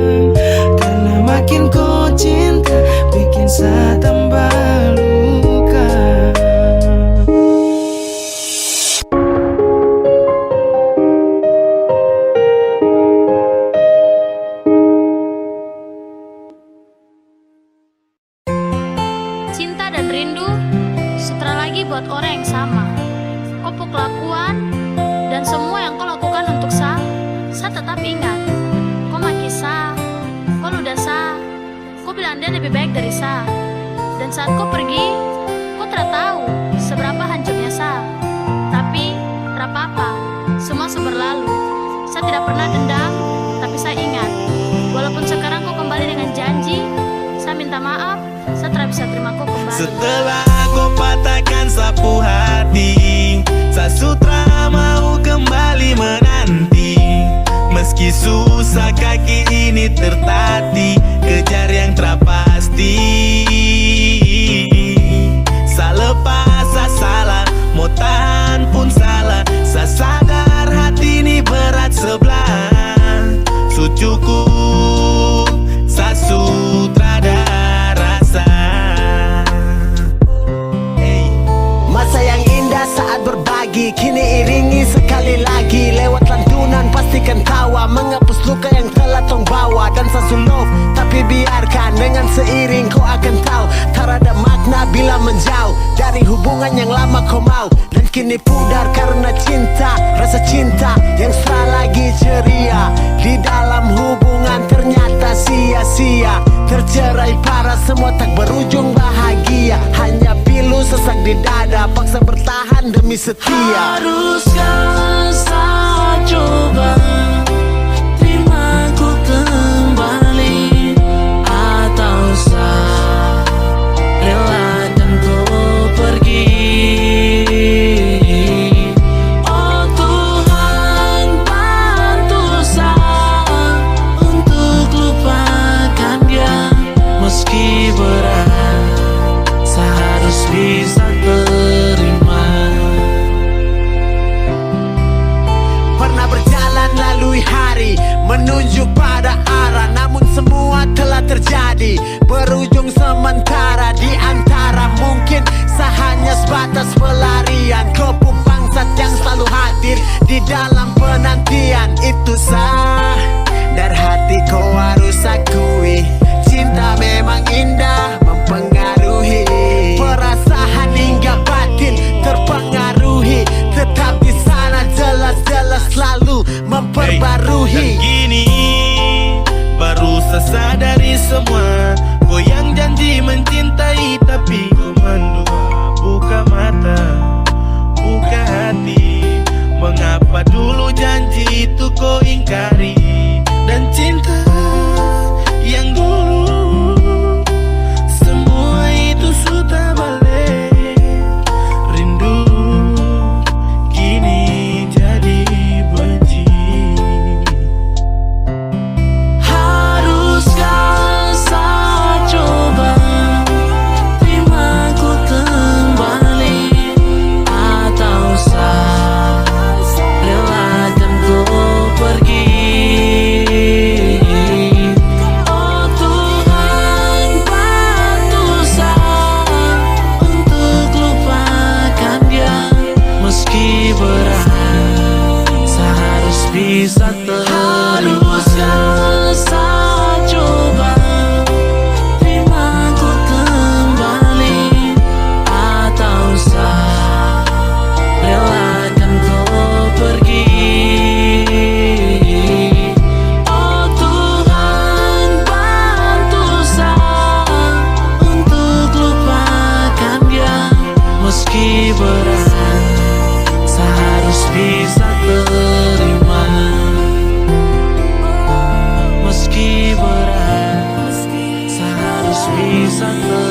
Karena makin kau cinta, bikin saya tambah luka. Cinta dan rindu setelah lagi buat orang yang sama. Kau kelakuan dan semua yang kau lakukan untuk saya tetap ingat. Kau maki saya, kau ludah saya, kau bilang dia lebih baik dari saya. Dan saat kau pergi, kau tidak tahu seberapa hancurnya saya. Tapi tidak apa-apa, semua sudah berlalu. Saya tidak pernah dendam, tapi saya ingat. Walaupun sekarang kau kembali dengan janji, saya minta maaf, saya tidak bisa terima kau kembali. Setelah kau patahkan sapu hati, saya sutra mau kembali menanti. Meski susah kaki ini tertatih, kejar yang terpasti. Saya lepas, saya salah, mau tahan pun salah. Saya sadar hati ini berat sebelah. Cukup, saya sutradara rasa. Masa yang indah saat berbagi, kini iringi sekali lagi. Lewat lantunan pastikan tawa, menghapus luka yang telah tong bawa. Dan sasulov, tapi biarkan dengan seiring kau akan tahu. Tak ada makna bila menjauh dari hubungan yang lama kau mau. Dan kini pudar karena cinta, rasa cinta yang sekali lagi ceria. Di dalam hubungan ternyata sia-sia, tercerai parah, semua tak berujung bahagia. Hanya pilu sesak di dada, paksa bertahan demi setia. Haruskah saya coba terima ku kembali, atau saya relakan kau pergi? Oh Tuhan, bantu saya untuk lupakan dia. Meski berat, saya harus bisa terima. Pernah berjalan lalui hari, menunjuk pada arah, namun semua telah terjadi, berujung sementara. Di antara mungkin hanya sebatas pelarian, kelompok bangsat yang selalu hadir di dalam penantian. Itu sah, dari hati kau harus akui, cinta memang indah mempengaruhi. Perasaan hingga batin terpengaruhi, tetap di sana jelas-jelas selalu memperbarui. Dan gini baru sesadari semua, kau yang janji mencintai tapi kau mendua. Buka mata, buka hati, mengapa dulu janji itu kau ingkari? Dan cinta yang dulu, semua itu sudah balik. Rindu kini jadi satu